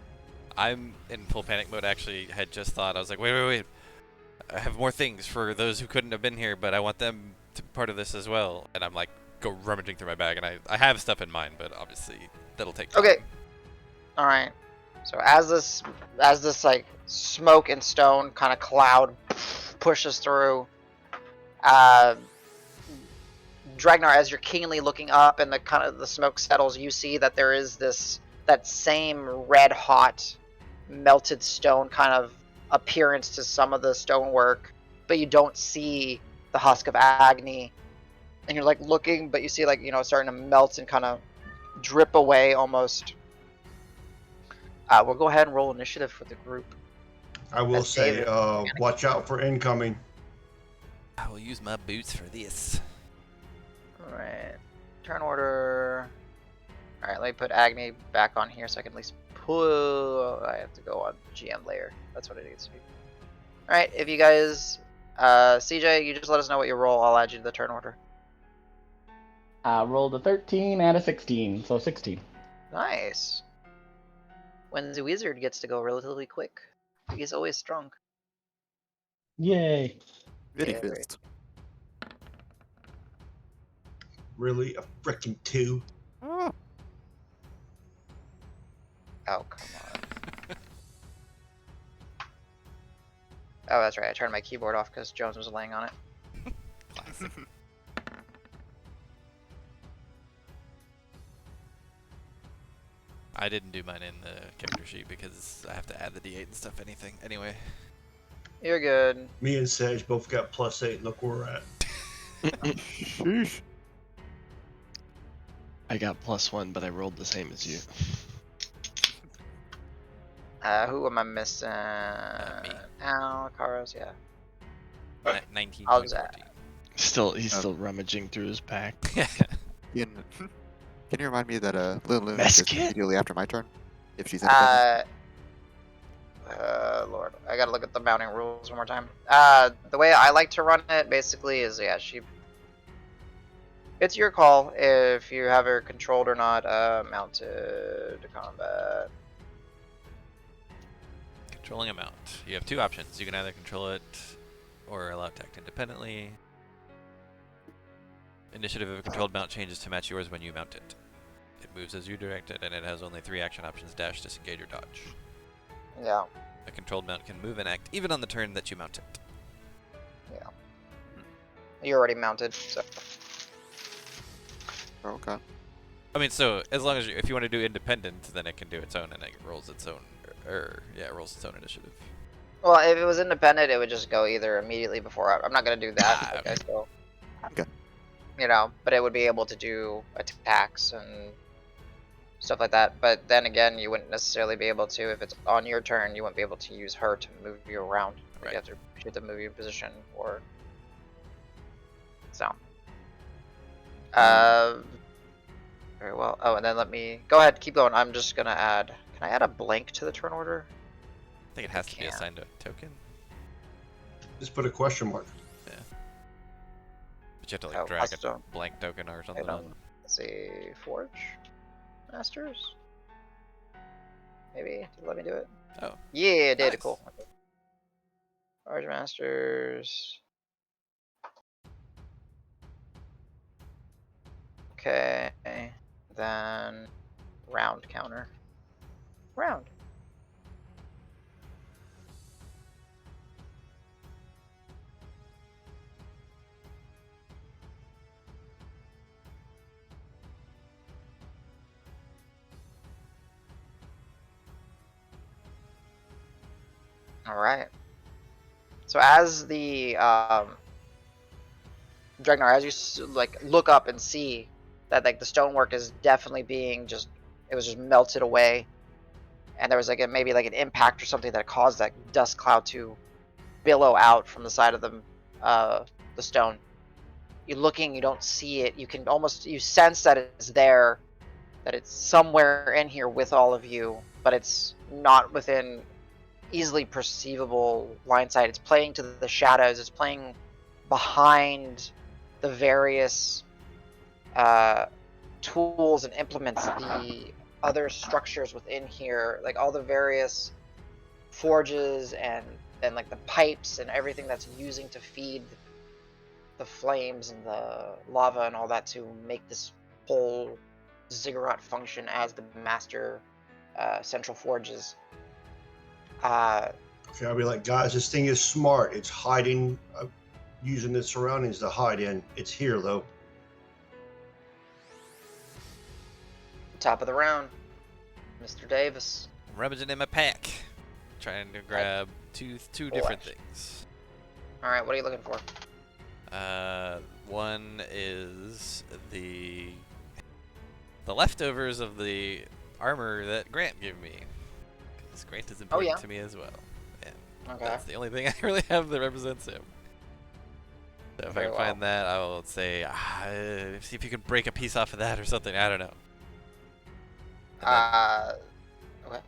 Speaker 2: I'm in full panic mode. Actually, had just thought, I was like, wait. I have more things for those who couldn't have been here, but I want them to be part of this as well. And I'm like, go rummaging through my bag, and I have stuff in mind, but obviously that'll take time.
Speaker 1: Okay. All right. So as this like smoke and stone kind of cloud pushes through, Dragnar, as you're keenly looking up and the smoke settles, you see that there is that same red hot melted stone kind of appearance to some of the stonework, but you don't see the husk of Agni, and you're like looking, but you see like starting to melt and kind of drip away almost. We'll go ahead and roll initiative for the group.
Speaker 4: I will say, watch out for incoming.
Speaker 2: I will use my boots for this.
Speaker 1: Alright. Turn order. Alright, let me put Agni back on here so I can at least pull. I have to go on GM layer. That's what it needs to be. Alright, if you guys, CJ, you just let us know what you roll. I'll add you to the turn order.
Speaker 5: I rolled a 13 and a 16, so 16.
Speaker 1: Nice. When the wizard gets to go relatively quick, he's always strong.
Speaker 5: Yay.
Speaker 8: Very
Speaker 1: Yeah,
Speaker 8: fist.
Speaker 4: Really? A frickin' 2?
Speaker 1: Oh, come on. Oh, that's right. I turned my keyboard off because Jones was laying on it.
Speaker 2: Classic. I didn't do mine in the character sheet because I have to add the D8 and stuff. Anyway.
Speaker 1: You're good.
Speaker 4: Me and Sage both got +8. Look where we're at.
Speaker 8: Sheesh.
Speaker 6: I got +1, but I rolled the same as you.
Speaker 1: Who am I missing?
Speaker 2: Me.
Speaker 1: Al, Karos, yeah.
Speaker 2: 19.
Speaker 1: I'll just add.
Speaker 6: He's still rummaging through his pack.
Speaker 8: Ian, can you remind me that Lilun
Speaker 6: Mess
Speaker 8: is
Speaker 6: kit.
Speaker 8: immediately after my turn? If she's independent.
Speaker 1: Lord, I gotta look at the mounting rules one more time. The way I like to run it basically is, it's your call if you have her controlled or not. Mounted combat.
Speaker 2: Controlling a mount. You have two options. You can either control it or allow it to act independently. Initiative of a controlled mount changes to match yours when you mount it. It moves as you direct it, and it has only 3 action options: dash, disengage, or dodge.
Speaker 1: Yeah.
Speaker 2: A controlled mount can move and act even on the turn that you mount it.
Speaker 1: Yeah. You're already mounted, so.
Speaker 8: Okay.
Speaker 2: I mean, so as long as if you want to do independent, then it can do its own, and it rolls its own, it rolls its own initiative.
Speaker 1: Well, if it was independent, it would just go either immediately before. I'm not gonna do that.
Speaker 2: Ah,
Speaker 1: Like, I still,
Speaker 8: Okay.
Speaker 1: you know, but it would be able to do attacks and stuff like that. But then again, you wouldn't necessarily be able to if it's on your turn. You wouldn't be able to use her to move you around.
Speaker 2: Right.
Speaker 1: You have to shoot the move you position or so. Very well. Oh, and then let me go ahead. Keep going. I'm just gonna add. Can I add a blank to the turn order?
Speaker 2: I think it has to be
Speaker 1: Can't.
Speaker 2: assigned a token.
Speaker 4: Just put a question mark.
Speaker 2: But you have to like
Speaker 1: Oh,
Speaker 2: drag a
Speaker 1: custom.
Speaker 2: blank token or something
Speaker 1: Item.
Speaker 2: on.
Speaker 1: Let's see, Forge Masters. Maybe did it let me do it.
Speaker 2: Oh.
Speaker 1: Yeah, it did.
Speaker 2: Nice.
Speaker 1: Cool. Forge Masters. Okay, then round counter. Round. All right. So as the Dregnar, as you like look up and see that like the stonework is definitely being it was just melted away, and there was like maybe like an impact or something that caused that dust cloud to billow out from the side of the stone. You're looking, you don't see it. You can almost you sense that it's there, that it's somewhere in here with all of you, but it's not within easily perceivable line sight. It's playing to the shadows. It's playing behind the various tools and implements, the other structures within here, like all the various forges and like the pipes and everything that's using to feed the flames and the lava and all that to make this whole ziggurat function as the master central forges.
Speaker 4: Okay, I'll be like, guys, this thing is smart. It's hiding, using its surroundings to hide in. It's here, though.
Speaker 1: Top of the round, Mr. Davis.
Speaker 2: I'm rummaging in my pack, trying to grab two different things.
Speaker 1: All right, what are you looking for?
Speaker 2: One is the leftovers of the armor that Grant gave me. Because Grant is important to me as well. And that's the only thing I really have that represents him. So if I can find that, I will say, see if you can break a piece off of that or something. I don't know.
Speaker 1: Okay.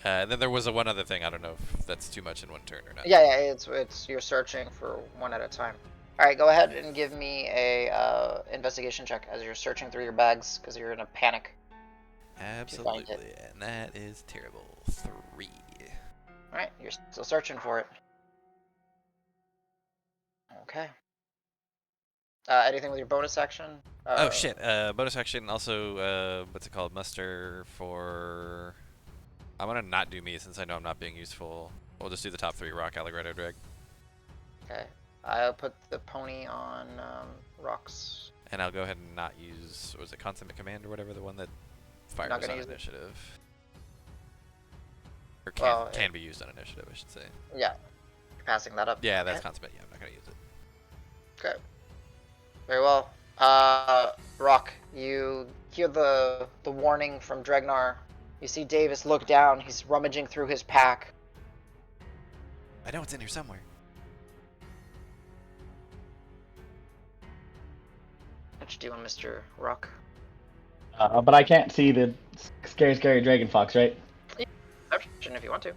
Speaker 2: And then there was one other thing. I don't know if that's too much in one turn or not.
Speaker 1: Yeah, it's you're searching for one at a time. All right, go ahead and give me a investigation check as you're searching through your bags because you're in a panic.
Speaker 2: Absolutely, and that is terrible. 3.
Speaker 1: All right, you're still searching for it. Okay. Anything with your bonus action?
Speaker 2: Oh shit! Bonus action also. What's it called? Muster for. I'm gonna not do me since I know I'm not being useful. We'll just do the top 3: rock, alligator, drag.
Speaker 1: Okay. I'll put the pony on rocks.
Speaker 2: And I'll go ahead and not use. What was it? Consummate command or whatever, the one that fires on initiative. Or can be used on initiative, I should say.
Speaker 1: Yeah. You're passing that up.
Speaker 2: Yeah, that's consummate. Yeah, I'm not gonna use it.
Speaker 1: Okay. Very well. Rock, you hear the warning from Dregnar. You see Davis look down. He's rummaging through his pack.
Speaker 2: I know it's in here somewhere.
Speaker 1: What you doing, Mr. Rock?
Speaker 5: But I can't see the scary dragon fox, right?
Speaker 1: Perception if you want to.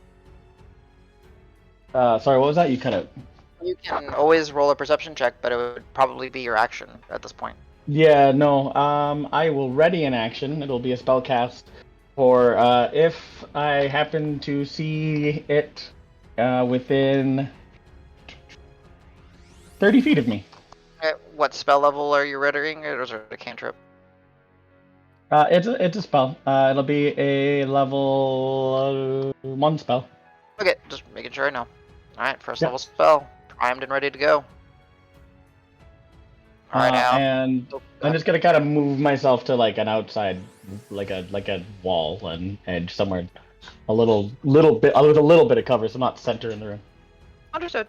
Speaker 5: Sorry, what was that? You cut out.
Speaker 1: You can always roll a perception check, but it would probably be your action at this point.
Speaker 5: Yeah, no. I will ready an action. It'll be a spell cast for if I happen to see it within 30 feet of me.
Speaker 1: Okay, what spell level are you rendering, or is it a cantrip?
Speaker 5: It's a spell. It'll be a level 1 spell.
Speaker 1: Okay, just making sure I know. Alright, first
Speaker 5: Yep.
Speaker 1: level spell. Primed and ready to go. Alright, Al.
Speaker 5: And
Speaker 1: Oh,
Speaker 5: I'm just gonna kind of move myself to like an outside, like a wall and edge somewhere, a little bit with a little bit of cover, so not center in the room.
Speaker 1: Understood.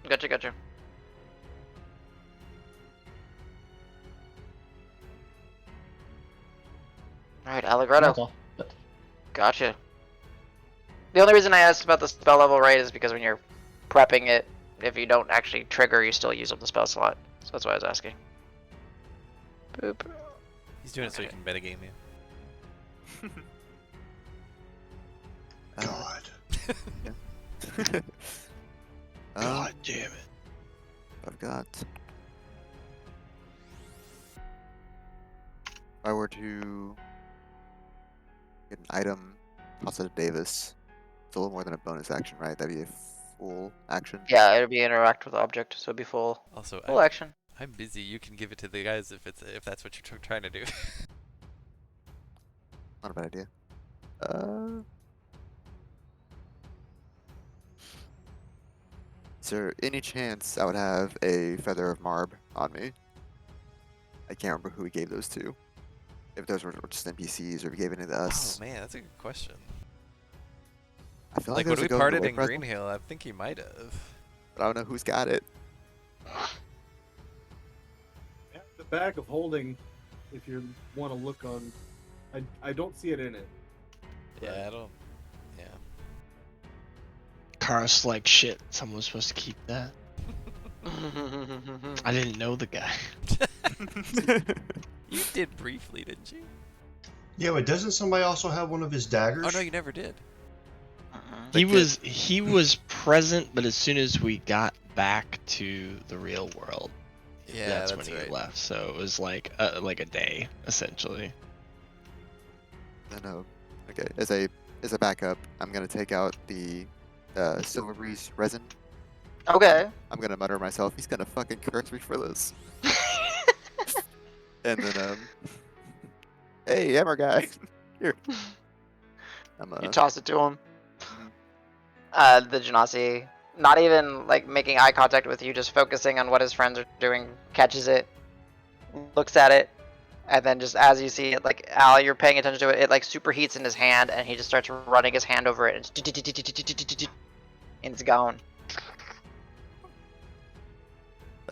Speaker 1: Gotcha. Alright, Allegretto.
Speaker 5: That's all.
Speaker 1: Gotcha. The only reason I asked about the spell level, right, is because when you're prepping it, if you don't actually trigger, you still use up the spell slot. So that's why I was asking. Boop.
Speaker 2: He's doing it so he can metagame you.
Speaker 4: God.
Speaker 6: God damn it.
Speaker 8: I've got. If I were to get an item, toss it to Davis, it's a little more than a bonus action, right? That'd be a full action.
Speaker 1: Yeah, it'd be interact with object, so it'd be full
Speaker 2: Also,
Speaker 1: action.
Speaker 2: I'm busy. You can give it to the guys if that's what you're trying to do.
Speaker 8: Not a bad idea. Is there any chance I would have a Feather of Marb on me? I can't remember who we gave those to. If those were just NPCs or if we gave any to us.
Speaker 2: Oh man, that's a good question.
Speaker 8: I feel
Speaker 2: Like
Speaker 8: like,
Speaker 2: when we
Speaker 8: those would go
Speaker 2: parted
Speaker 8: the
Speaker 2: in
Speaker 8: way
Speaker 2: Green Hill, I think he might have.
Speaker 8: but I don't know who's got it.
Speaker 7: Yeah, the bag of holding, if you want to look on, I don't see it in it.
Speaker 2: Yeah, I don't. Yeah.
Speaker 6: Karos like shit. Someone was supposed to keep that. I didn't know the guy.
Speaker 2: You did briefly, didn't you?
Speaker 4: Yeah, but doesn't somebody also have one of his daggers?
Speaker 2: Oh no, you never did.
Speaker 6: He was present, but as soon as we got back to the real world,
Speaker 2: Yeah,
Speaker 6: that's
Speaker 2: that's
Speaker 6: when
Speaker 2: right.
Speaker 6: he left. So it was like a day essentially.
Speaker 8: No. Okay, as a backup, I'm gonna take out the Silver Breeze resin.
Speaker 1: Okay.
Speaker 8: I'm gonna mutter myself, he's gonna fucking curse me for this. And then hey, Hammer guy, here.
Speaker 1: You toss it to him. The Genasi, not even like making eye contact with you, just focusing on what his friends are doing, catches it, looks at it, and then just as you see it, like Al, you're paying attention to it, it like superheats in his hand, and he just starts running his hand over it, and it's gone.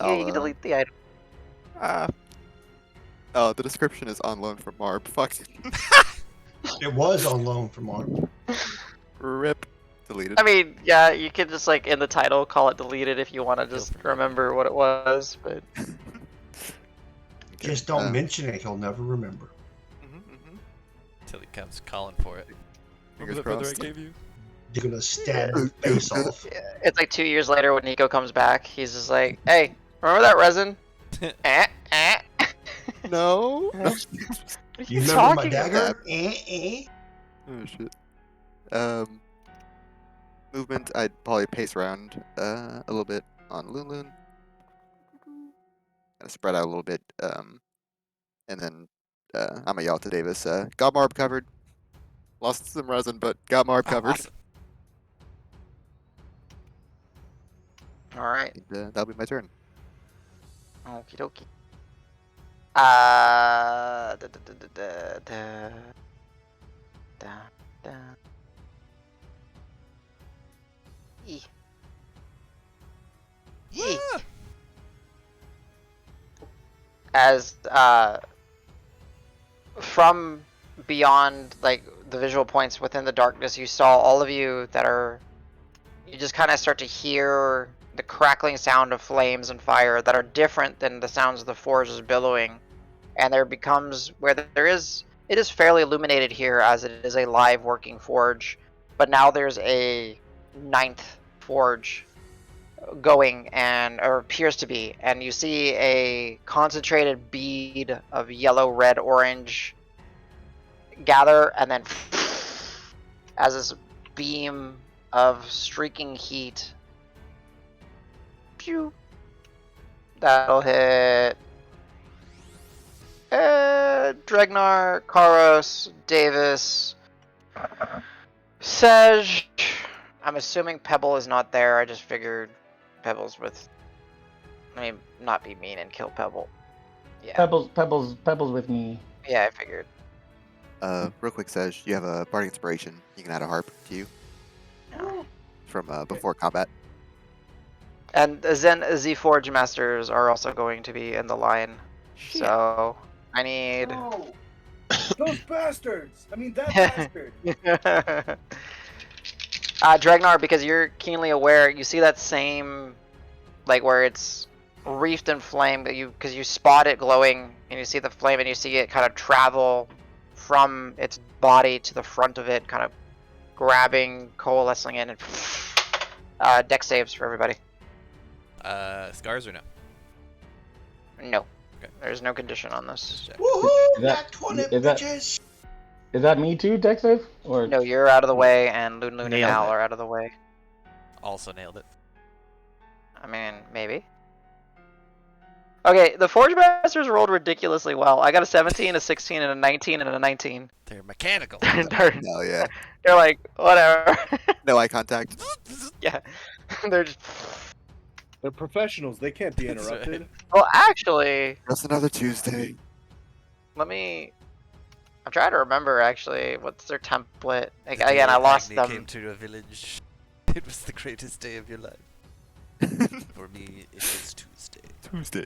Speaker 1: Yeah, you can delete the item.
Speaker 8: Oh, the description is on loan from Marb. Fuck.
Speaker 4: It was on loan from Mark.
Speaker 8: Rip. Deleted.
Speaker 1: I mean, yeah, you could just like in the title call it deleted if you want to just remember what it was, but
Speaker 8: Okay,
Speaker 4: Just don't mention it, he'll never remember.
Speaker 2: Till he comes calling for it.
Speaker 8: Fingers
Speaker 2: Remember that feather I
Speaker 8: crossed.
Speaker 2: gave you?
Speaker 4: You're gonna stab his face off.
Speaker 1: it's like 2 years later when Nico comes back, he's just like, "Hey, remember that resin?"
Speaker 8: No.
Speaker 1: What are
Speaker 4: You
Speaker 1: you
Speaker 4: remember my
Speaker 1: talking
Speaker 4: dagger?
Speaker 1: about?
Speaker 8: Oh shit. Movement. I'd probably pace around a little bit on Loon. Kind of spread out a little bit. And then I'm gonna yell to Davis. Got Marb covered. Lost some resin, but got Marb covered.
Speaker 2: Awesome.
Speaker 1: All right.
Speaker 8: And, that'll be my turn.
Speaker 1: Okie dokie. Da, da, da, da, da, da, da, da. E. E. As from beyond like the visual points within the darkness, you saw all of you that are. You just kind of start to hear the crackling sound of flames and fire that are different than the sounds of the forges billowing, and there becomes where it is fairly illuminated here as it is a live working forge, but now there's a 9th forge going or appears to be, and you see a concentrated bead of yellow, red, orange gather, and then as this beam of streaking heat That'll hit Dregnar, Karos, Davis, Sej. I'm assuming Pebble is not there. I just figured Pebble's with. I mean, not be mean and kill Pebble. Yeah.
Speaker 5: Pebbles with me.
Speaker 1: Yeah, I figured.
Speaker 8: Real quick, Sej, you have a Bardic Inspiration. You can add a harp to you
Speaker 1: Yeah.
Speaker 8: from before combat.
Speaker 1: And the Z Forge Masters are also going to be in the line. So I need.
Speaker 7: No! Those bastards! I mean, that bastard!
Speaker 1: Dregnar, because you're keenly aware, you see that same, like where it's reefed in flame, because you spot it glowing, and you see the flame, and you see it kind of travel from its body to the front of it, kind of grabbing, coalescing in, and deck saves for everybody.
Speaker 2: Scars or no?
Speaker 1: No,
Speaker 2: Okay.
Speaker 1: there's no condition on this.
Speaker 2: Just check.
Speaker 4: Woohoo!
Speaker 5: Is that-
Speaker 4: Nat 20
Speaker 5: is that-
Speaker 4: bitches!
Speaker 5: Is that me too, deck save? Or
Speaker 1: No, you're out of the way, and Loon and
Speaker 6: Nailed
Speaker 1: Al
Speaker 6: it.
Speaker 1: are out of the way.
Speaker 2: Also nailed it.
Speaker 1: I mean, maybe. Okay, the Forge Masters rolled ridiculously well. I got a 17, a 16, and a 19, and a 19.
Speaker 2: They're mechanical.
Speaker 1: they're
Speaker 8: Hell yeah.
Speaker 1: like, whatever.
Speaker 8: No eye contact.
Speaker 1: Yeah. They're just...
Speaker 7: They're professionals. They can't be
Speaker 2: That's right.
Speaker 7: interrupted.
Speaker 1: Well, actually,
Speaker 8: Just another Tuesday.
Speaker 1: let me... I'm trying to remember, actually, what's their template.
Speaker 2: The
Speaker 1: Again, I
Speaker 2: day
Speaker 1: lost
Speaker 2: Agni
Speaker 1: them.
Speaker 2: came to a village. It was the greatest day of your life. For me, it was Tuesday.
Speaker 8: Tuesday.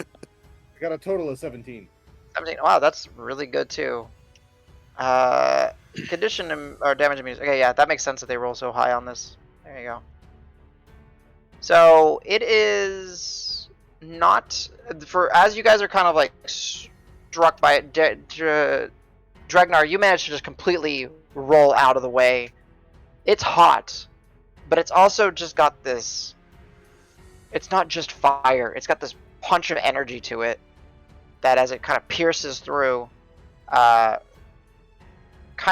Speaker 7: I got a total of 17.
Speaker 1: 17. Wow, that's really good, too. Condition or damage immune. Okay, yeah, that makes sense that they roll so high on this. There you go. So it is not for as you guys are kind of like struck by it. Dregnar, you managed to just completely roll out of the way. It's hot, but it's also just got this. It's not just fire. It's got this punch of energy to it that, as it kind of pierces through, kind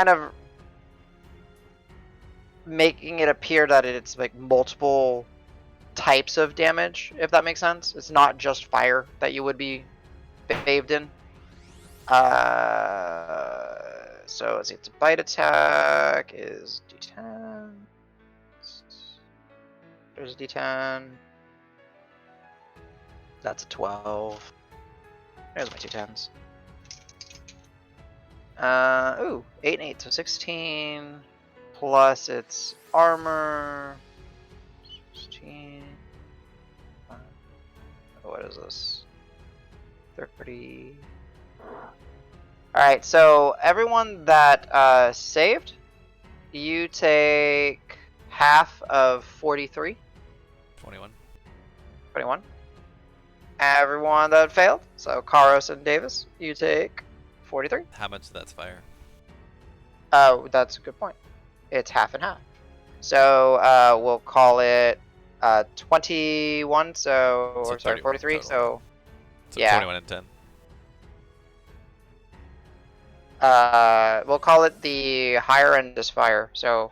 Speaker 1: of making it appear that it's like multiple types of damage, if that makes sense. It's not just fire that you would be bathed in. So let's see, its bite attack is D10. There's a D10. That's a 12. There's my two 10s. Ooh, 8 and 8, so 16. Plus its armor. 16. What is this? 30. Alright, so everyone that saved, you take half of 43.
Speaker 2: 21.
Speaker 1: 21. Everyone that failed, so Karos and Davis, you take 43.
Speaker 2: How much of that's fire?
Speaker 1: Oh, that's a good point. It's half and half. So we'll call it 21. So,
Speaker 2: So
Speaker 1: or sorry,
Speaker 2: 31
Speaker 1: 43.
Speaker 2: total.
Speaker 1: So
Speaker 2: So
Speaker 1: yeah.
Speaker 2: 21 and 10.
Speaker 1: We'll call it the higher end is fire. So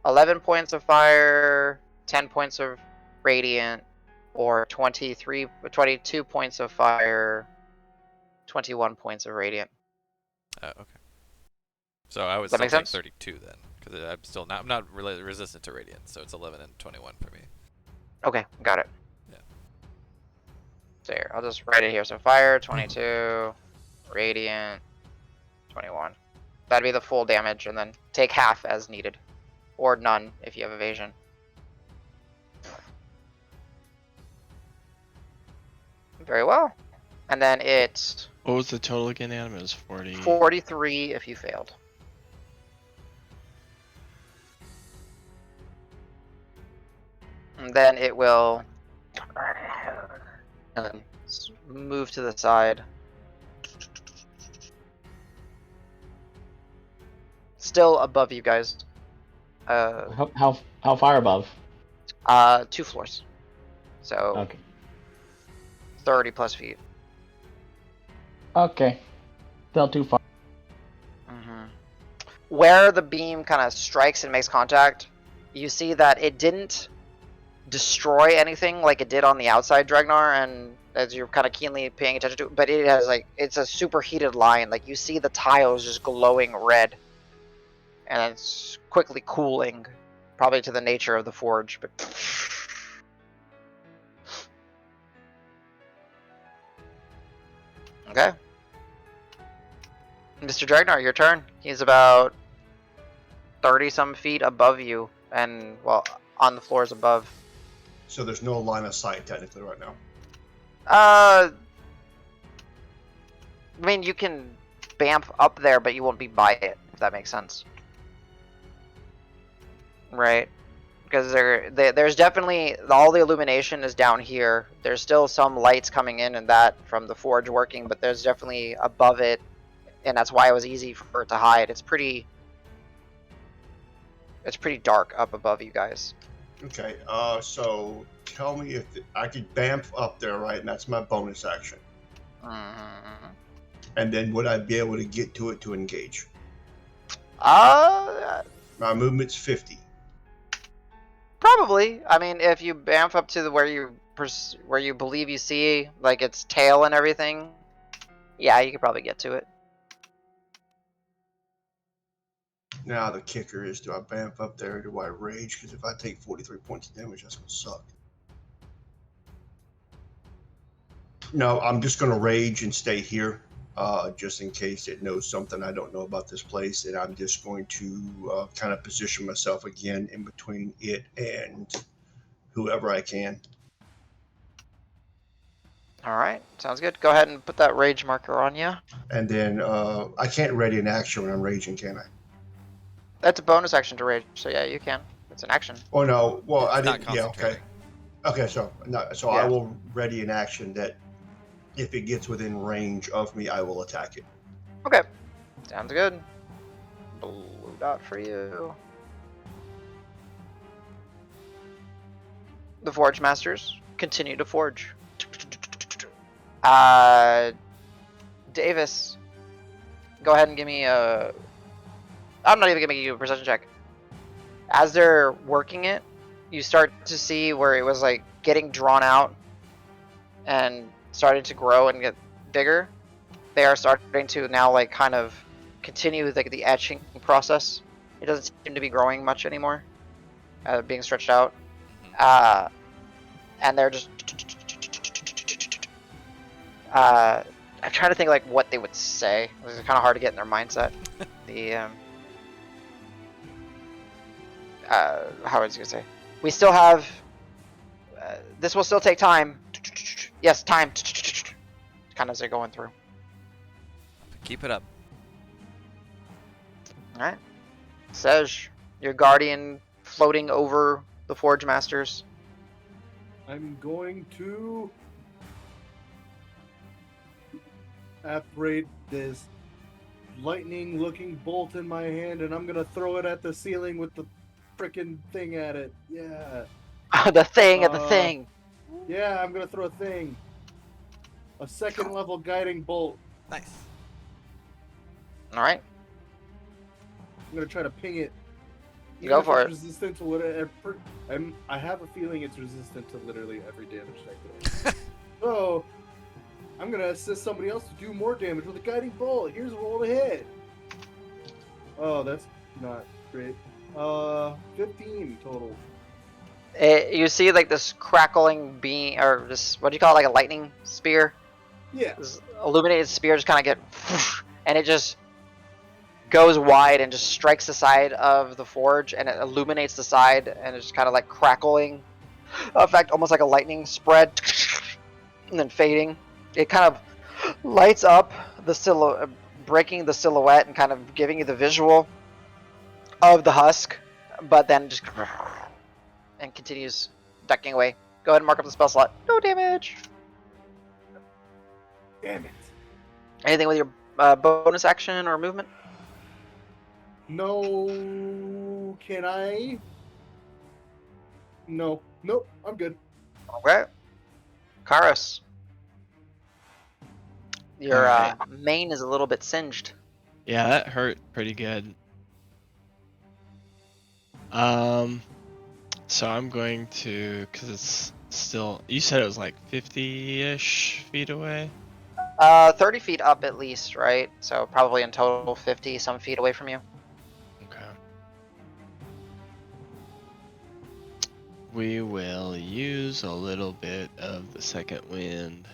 Speaker 1: 11 points of fire, 10 points of radiant, or 22 points of fire, 21 points of radiant.
Speaker 2: Okay. So I would
Speaker 1: Does that
Speaker 2: still
Speaker 1: make
Speaker 2: take
Speaker 1: sense?
Speaker 2: 32 then, because I'm not resistant to radiant, so it's 11 and 21 for me.
Speaker 1: Okay, got it.
Speaker 2: Yeah.
Speaker 1: So here, I'll just write it here. So fire 22, radiant 21. That'd be the full damage, and then take half as needed, or none if you have evasion. Very well. And then it's
Speaker 6: What was the total again, Adam? It was 40.
Speaker 1: 43 if you failed. And then it will move to the side. Still above you guys.
Speaker 5: how far above?
Speaker 1: 2 floors. So
Speaker 5: Okay.
Speaker 1: 30 plus feet.
Speaker 5: Okay. Still too far.
Speaker 1: Where the beam kind of strikes and makes contact, you see that it didn't destroy anything like it did on the outside Dregnar, and as you're kind of keenly paying attention to it, but it has like, it's a superheated line. Like you see the tiles just glowing red, and it's quickly cooling, probably to the nature of the forge. But okay, Mr. Dregnar, your turn. He's about 30-some feet above you, and well, on the floors above.
Speaker 4: So there's no line of sight technically right now.
Speaker 1: I mean, you can bamf up there, but you won't be by it, if that makes sense. Right? Because there's definitely, all the illumination is down here. There's still some lights coming in and that from the forge working, but there's definitely above it, and that's why it was easy for it to hide. It's pretty dark up above you guys.
Speaker 4: Okay, so tell me if I could bamf up there, right? And that's my bonus action.
Speaker 1: Mm-hmm.
Speaker 4: And then would I be able to get to it to engage?
Speaker 1: My
Speaker 4: movement's 50.
Speaker 1: Probably. I mean, if you bamf up to where you believe you see like its tail and everything, yeah, you could probably get to it.
Speaker 4: Now the kicker is, do I bamf up there or do I rage? Because if I take 43 points of damage, that's going to suck. No, I'm just going to rage and stay here, just in case it knows something I don't know about this place. And I'm just going to kind of position myself again in between it and whoever I can.
Speaker 1: All right, sounds good. Go ahead and put that rage marker on you.
Speaker 4: And then I can't ready an action when I'm raging, can I?
Speaker 1: That's a bonus action to rage, so yeah, you can. It's an action.
Speaker 4: Oh no, well I
Speaker 2: It's not
Speaker 4: didn't. Yeah, okay.
Speaker 2: concentrating.
Speaker 4: Okay, so
Speaker 1: Yeah.
Speaker 4: I will ready an action that if it gets within range of me, I will attack it.
Speaker 1: Okay, sounds good. Blue dot for you. The Forge Masters continue to forge. Davis, go ahead and give me a... I'm not even gonna give you a perception check. As they're working it, you start to see where it was like getting drawn out and starting to grow and get bigger. They are starting to now like kind of continue like the etching process. It doesn't seem to be growing much anymore, being stretched out. And they're just... I'm trying to think like what they would say. It's kind of hard to get in their mindset. The how was I gonna say? We still have. This will still take time. Yes, time. Kind of as they're going through.
Speaker 2: Keep it up.
Speaker 1: All right. Sej, your guardian floating over the Forge Masters.
Speaker 7: I'm going to apparate this lightning-looking bolt in my hand, and I'm gonna throw it at the ceiling with the frickin' thing at it. Yeah.
Speaker 1: The thing at the thing.
Speaker 7: Yeah, I'm gonna throw a thing. A second level guiding bolt.
Speaker 2: Nice.
Speaker 1: All right.
Speaker 7: I'm gonna try to ping it.
Speaker 1: You go for it.
Speaker 7: Resistant to whatever. I have a feeling it's resistant to literally every damage type. So I'm gonna assist somebody else to do more damage with a guiding bolt. Here's a roll to hit. Oh, that's not great. 15 total.
Speaker 1: You see like this crackling beam, or this, what do you call it, like a lightning spear?
Speaker 7: Yeah.
Speaker 1: This illuminated spear just kind of get, and it just goes wide and just strikes the side of the forge, and it illuminates the side, and it's just kind of like crackling effect, almost like a lightning spread, and then fading. It kind of lights up the breaking the silhouette and kind of giving you the visual of the husk, but then just and continues ducking away. Go ahead and mark up the spell slot. No damage.
Speaker 7: Damn it.
Speaker 1: Anything with your bonus action or movement?
Speaker 7: No. Can I? No. Nope. I'm good.
Speaker 1: Okay. Karos. Your
Speaker 6: Alright.
Speaker 1: mane is a little bit singed.
Speaker 6: Yeah, that hurt pretty good. So I'm going to, because it's still. You said it was like 50-ish feet away.
Speaker 1: 30 feet up at least, right? So probably in total 50 some feet away from you.
Speaker 6: Okay. We will use a little bit of the second wind.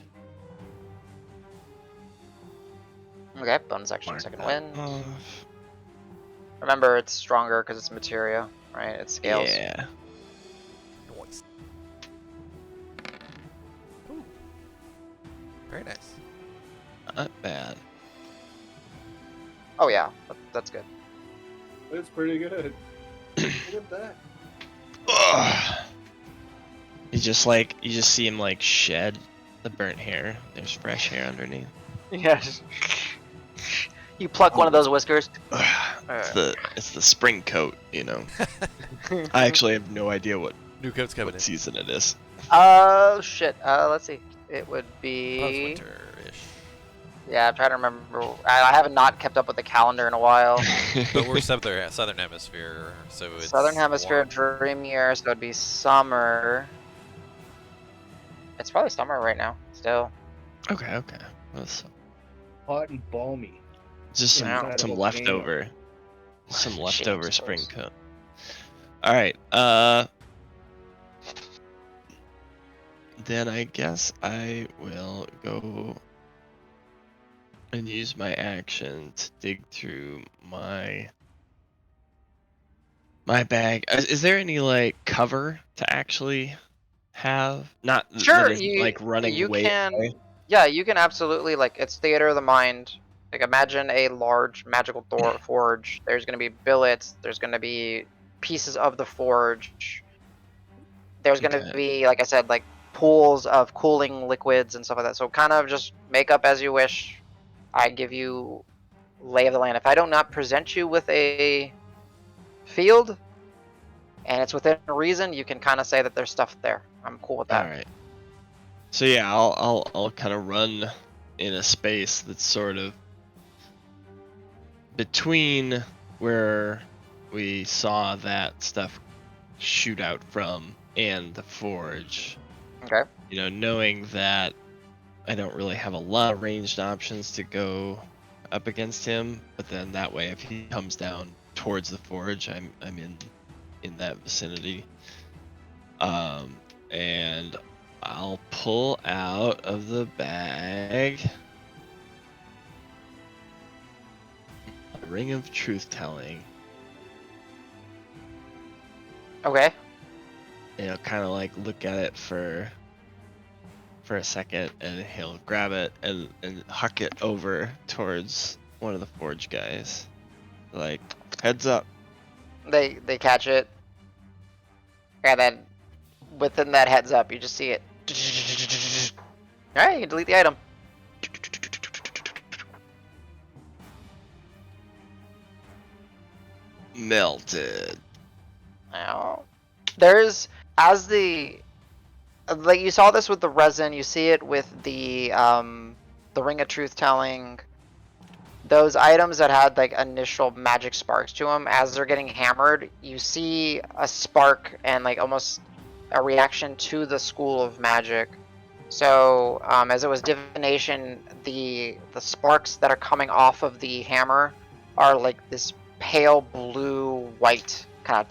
Speaker 1: Okay, bonus action,
Speaker 6: Mark
Speaker 1: second
Speaker 6: that
Speaker 1: wind.
Speaker 6: off.
Speaker 1: Remember, it's stronger because it's materia, right? It scales.
Speaker 6: Yeah.
Speaker 2: Nice. Ooh. Very nice.
Speaker 6: Not bad.
Speaker 1: Oh yeah, that's good.
Speaker 7: It's pretty good. Look at that.
Speaker 6: Ugh. You just see him like shed the burnt hair. There's fresh hair underneath.
Speaker 1: Yes. You pluck one of those whiskers.
Speaker 6: It's the spring coat, you know. I actually have no idea what
Speaker 2: New coat's coming in.
Speaker 6: season it is.
Speaker 1: Oh shit. Let's see. It would
Speaker 2: Oh, it's
Speaker 1: be.
Speaker 2: winter-ish.
Speaker 1: Yeah, I'm trying to remember. I haven't not kept up with the calendar in a while.
Speaker 2: But we're southern hemisphere, so it's
Speaker 1: Southern hemisphere,
Speaker 2: warm.
Speaker 1: dream year, so it'd be summer. It's probably summer right now. Still.
Speaker 6: Okay. That's
Speaker 7: Hot and balmy.
Speaker 6: just
Speaker 1: Yeah.
Speaker 7: Inside
Speaker 6: some
Speaker 7: a volcano.
Speaker 6: leftover. Some leftover
Speaker 1: James
Speaker 6: spring
Speaker 1: Post.
Speaker 6: coat. Alright, then I guess I will go and use my action to dig through my bag. Is there any like cover to actually have? Not
Speaker 1: Sure,
Speaker 6: that isn't like running
Speaker 1: you
Speaker 6: way
Speaker 1: can.
Speaker 6: away.
Speaker 1: Yeah, you can absolutely, like, it's theater of the mind. Like, imagine a large magical forge. There's going to be billets. There's going to be pieces of the forge. There's going to
Speaker 6: Okay.
Speaker 1: be, like I said, like pools of cooling liquids and stuff like that. So kind of just make up as you wish. I give you lay of the land. If I do not present you with a field and it's within reason, you can kind of say that there's stuff there. I'm cool with that.
Speaker 6: Alright. So yeah, I'll kind of run in a space that's sort of between where we saw that stuff shoot out from and the forge.
Speaker 1: Okay.
Speaker 6: You know, knowing that I don't really have a lot of ranged options to go up against him, but then that way if he comes down towards the forge, I'm in that vicinity. And I'll pull out of the bag a ring of truth telling.
Speaker 1: Okay.
Speaker 6: You know, kind of like look at it for a second, and he'll grab it and huck it over towards one of the forge guys. Like, heads up.
Speaker 1: They catch it. And then within that heads up, you just see it. Alright, you can delete the item.
Speaker 6: Melted.
Speaker 1: Now, there's, as the, like you saw this with the resin, you see it with the ring of truth telling. Those items that had like initial magic sparks to them, as they're getting hammered, you see a spark and like almost a reaction to the school of magic. So as it was divination, the sparks that are coming off of the hammer are like this pale blue white kind of,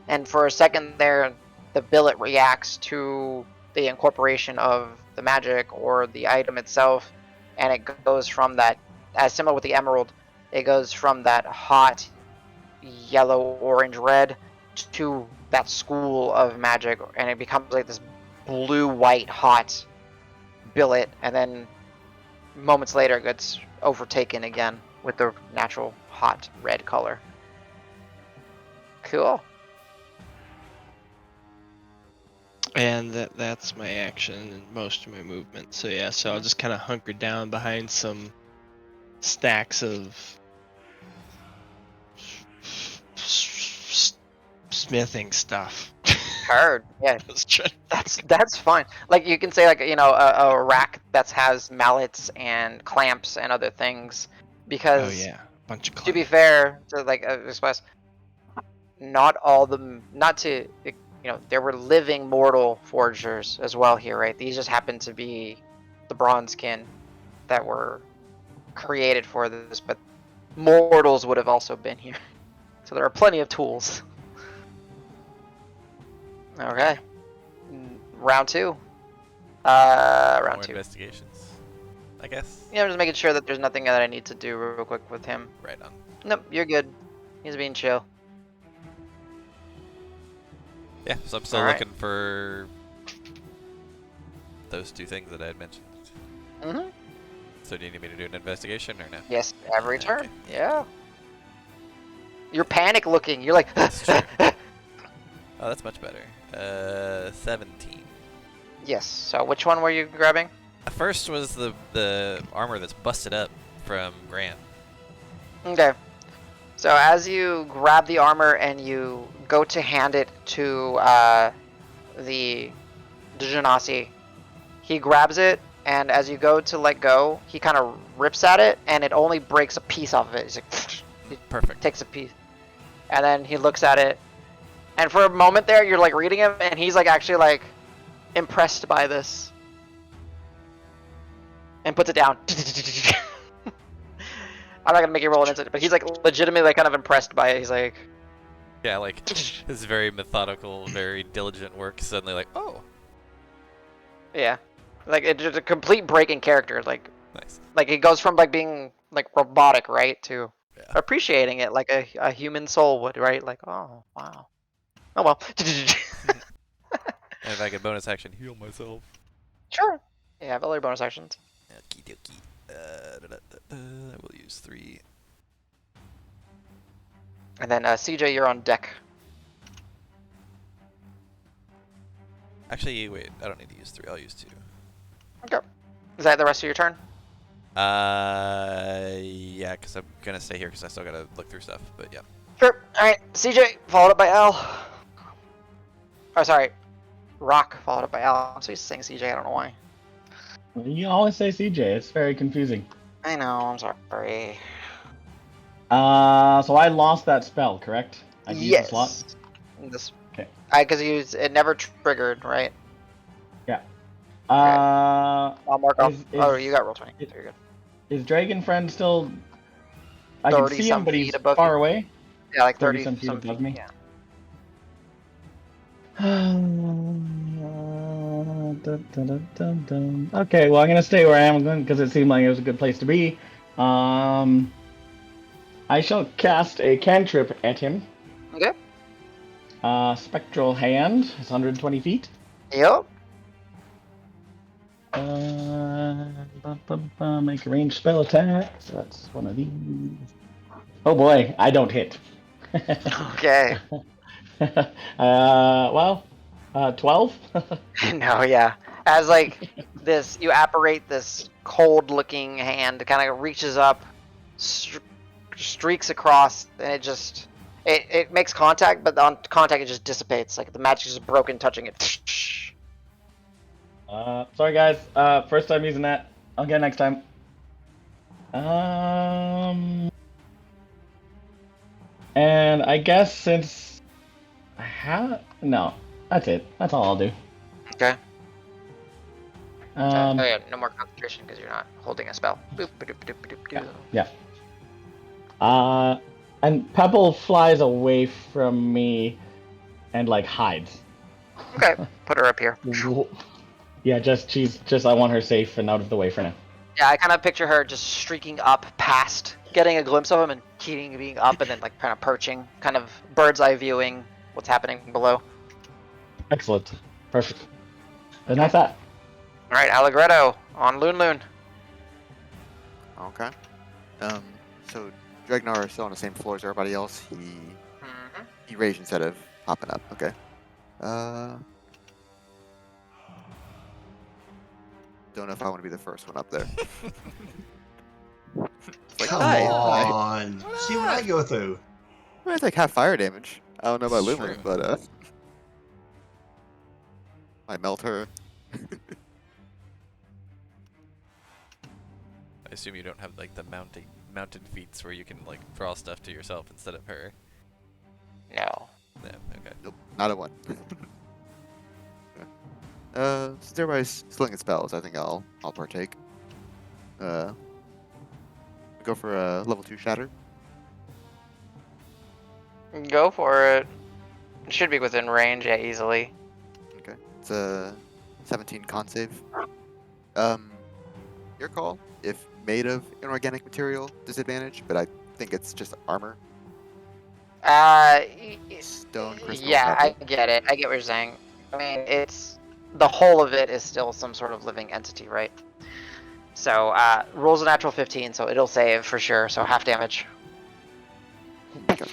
Speaker 1: and for a second there, the billet reacts to the incorporation of the magic or the item itself, and it goes from that, as similar with the emerald, it goes from that hot yellow, orange, red to that school of magic, and it becomes like this blue, white, hot billet, and then moments later it gets overtaken again with the natural hot red color. Cool.
Speaker 6: And that's my action and most of my movement. So yeah, so I'll just kind of hunker down behind some stacks of smithing stuff.
Speaker 1: Heard. Yeah,
Speaker 6: I was trying to
Speaker 1: that's fine. Like you can say, like, you know, a rack that has mallets and clamps and other things, because
Speaker 6: oh yeah, bunch of
Speaker 1: to be
Speaker 6: clamps.
Speaker 1: fair to like express, not all the not to there were living mortal forgers as well here, right? These just happened to be the bronzekin that were created for this, but mortals would have also been here. So there are plenty of tools. Okay. Round 2. Round
Speaker 2: More
Speaker 1: 2.
Speaker 2: investigations, I guess.
Speaker 1: Yeah, I'm just making sure that there's nothing that I need to do real quick with him.
Speaker 2: Right on.
Speaker 1: Nope, you're good. He's being chill.
Speaker 2: Yeah, so I'm still
Speaker 1: Alright.
Speaker 2: looking for those 2 things that I had mentioned.
Speaker 1: Mm-hmm.
Speaker 2: So do you need me to do an investigation or no?
Speaker 1: Yes, every turn.
Speaker 2: Okay.
Speaker 1: Yeah. You're panic looking. You're like.
Speaker 2: That's true. Oh, that's much better. 17.
Speaker 1: Yes. So which one were you grabbing?
Speaker 2: The first was the armor that's busted up from Grant.
Speaker 1: Okay. So as you grab the armor and you go to hand it to the Genasi, he grabs it, and as you go to let go, he kind of rips at it, and it only breaks a piece off of it. He's like, he
Speaker 2: Perfect.
Speaker 1: takes a piece, and then he looks at it, and for a moment there, you're like reading him, and he's like actually like impressed by this, and puts it down. I'm not gonna make you roll an incident, but he's like legitimately like kind of impressed by it. He's like,
Speaker 2: Yeah, like his very methodical, very diligent work suddenly like, oh,
Speaker 1: yeah, like it's just a complete break in character.
Speaker 2: nice.
Speaker 1: Like it goes from like being like robotic, right, to
Speaker 2: Yeah.
Speaker 1: appreciating it like a human soul would, right? Like, oh wow, oh well.
Speaker 2: And if I could bonus action heal myself.
Speaker 1: Sure. Yeah, I have other bonus actions.
Speaker 2: Okie dokie. I will use 3.
Speaker 1: And then CJ, you're on deck.
Speaker 2: Actually, wait, I don't need to use 3. I'll use 2.
Speaker 1: Okay. Is that the rest of your turn?
Speaker 2: Yeah, because I'm gonna stay here because I still gotta look through stuff. But yeah.
Speaker 1: Sure. All right. CJ followed up by L. Oh, sorry. Rock followed up by L. I'm so used to saying CJ. I don't know why.
Speaker 5: You always say CJ. It's very confusing.
Speaker 1: I know. I'm sorry.
Speaker 5: So I lost that spell, correct? I used the slot.
Speaker 1: Yes. This.
Speaker 5: Okay.
Speaker 1: Because it never triggered, right?
Speaker 5: Yeah.
Speaker 1: I'll mark off.
Speaker 5: Is-
Speaker 1: Oh,
Speaker 5: is-
Speaker 1: you got roll 20.
Speaker 5: is-
Speaker 1: You're good.
Speaker 5: Is Dragon Friend still? I can
Speaker 1: 30
Speaker 5: see
Speaker 1: some
Speaker 5: him, but he's
Speaker 1: feet above
Speaker 5: far
Speaker 1: you.
Speaker 5: away.
Speaker 1: Yeah, like
Speaker 5: 30
Speaker 1: 30
Speaker 5: some feet above me.
Speaker 1: Yeah.
Speaker 5: Okay, well I'm gonna stay where I am because it seemed like it was a good place to be. I shall cast a cantrip at him.
Speaker 1: Okay.
Speaker 5: Spectral Hand is 120 feet.
Speaker 1: Yep.
Speaker 5: Make a ranged spell attack. So that's one of these. Oh boy, I don't hit.
Speaker 1: Okay.
Speaker 5: 12?
Speaker 1: No, yeah. As like this, you apparate this cold-looking hand, kind of reaches up, streaks across, and it makes contact, but on contact it just dissipates. Like the magic is just broken, touching it.
Speaker 5: Sorry guys. First time using that. I'll get it next time. And I guess since I have no, that's it. That's all I'll do.
Speaker 1: Okay.
Speaker 5: Um,
Speaker 1: Oh yeah, no more concentration because you're not holding a spell. Boop, ba-doop, ba-doop, ba-doop, ba-doop.
Speaker 5: Yeah. And Pebble flies away from me and like hides.
Speaker 1: Okay, put her up here.
Speaker 5: Yeah, I want her safe and out of the way for now.
Speaker 1: Yeah, I kind of picture her just streaking up past, getting a glimpse of him and being up and then like kind of perching, kind of bird's eye viewing what's happening below.
Speaker 5: Excellent. Perfect. And that's that.
Speaker 1: All right, Allegretto on Loon.
Speaker 8: Okay. So Dragnar is still on the same floor as everybody else. He raged instead of popping up. Okay. Don't know if I want to be the first one up there. It's like,
Speaker 4: Come
Speaker 8: hi.
Speaker 4: on. See what I go through.
Speaker 8: I take half fire damage. I don't know about
Speaker 2: It's
Speaker 8: Lumen,
Speaker 2: true.
Speaker 8: but I melt her.
Speaker 2: I assume you don't have like the mounted feats where you can like draw stuff to yourself instead of her.
Speaker 1: No.
Speaker 8: not a 1. Since everybody's slinging spells, I think I'll partake. Go for a level 2 shatter.
Speaker 1: Go for it. It should be within range, yeah, easily.
Speaker 8: Okay. It's a 17 con save. Your call. If made of inorganic material, disadvantage, but I think it's just armor. Stone, crystal,
Speaker 1: yeah,
Speaker 8: metal.
Speaker 1: I get it. I get what you're saying. I mean, it's the whole of it is still some sort of living entity, right? So, rolls a natural 15, so it'll save for sure. So half damage.
Speaker 8: Okay.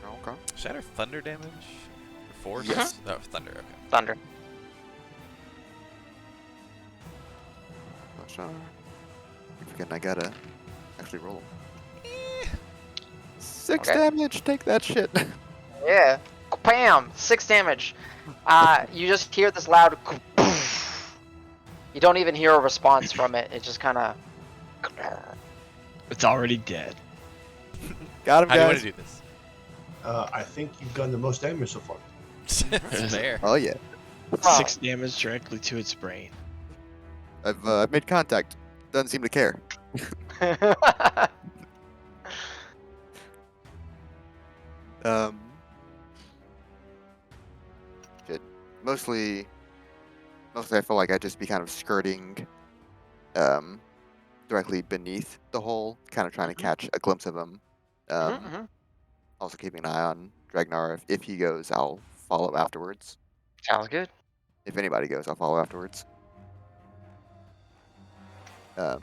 Speaker 8: Okay.
Speaker 2: Shatter thunder damage? Or force?
Speaker 8: Yes.
Speaker 2: No, thunder. Okay.
Speaker 1: Thunder.
Speaker 8: Keep forgetting I gotta actually roll. 6
Speaker 1: Okay.
Speaker 8: damage. Take that shit.
Speaker 1: Yeah. Bam! 6 damage. You just hear this loud. You don't even hear a response from it. It just kind of.
Speaker 6: It's already dead.
Speaker 8: Got him,
Speaker 2: How do you want
Speaker 8: guys.
Speaker 2: to do this?
Speaker 4: I think you've done the most damage so far.
Speaker 2: It's fair.
Speaker 8: Oh yeah.
Speaker 6: 6 damage directly to its brain.
Speaker 8: I've made contact. Doesn't seem to care. Shit. Mostly I feel like I'd just be kind of skirting, directly beneath the hole, kind of trying to catch a glimpse of him. Also keeping an eye on Dragnar. If he goes, I'll follow afterwards.
Speaker 1: Sounds good.
Speaker 8: If anybody goes, I'll follow afterwards. Yeah,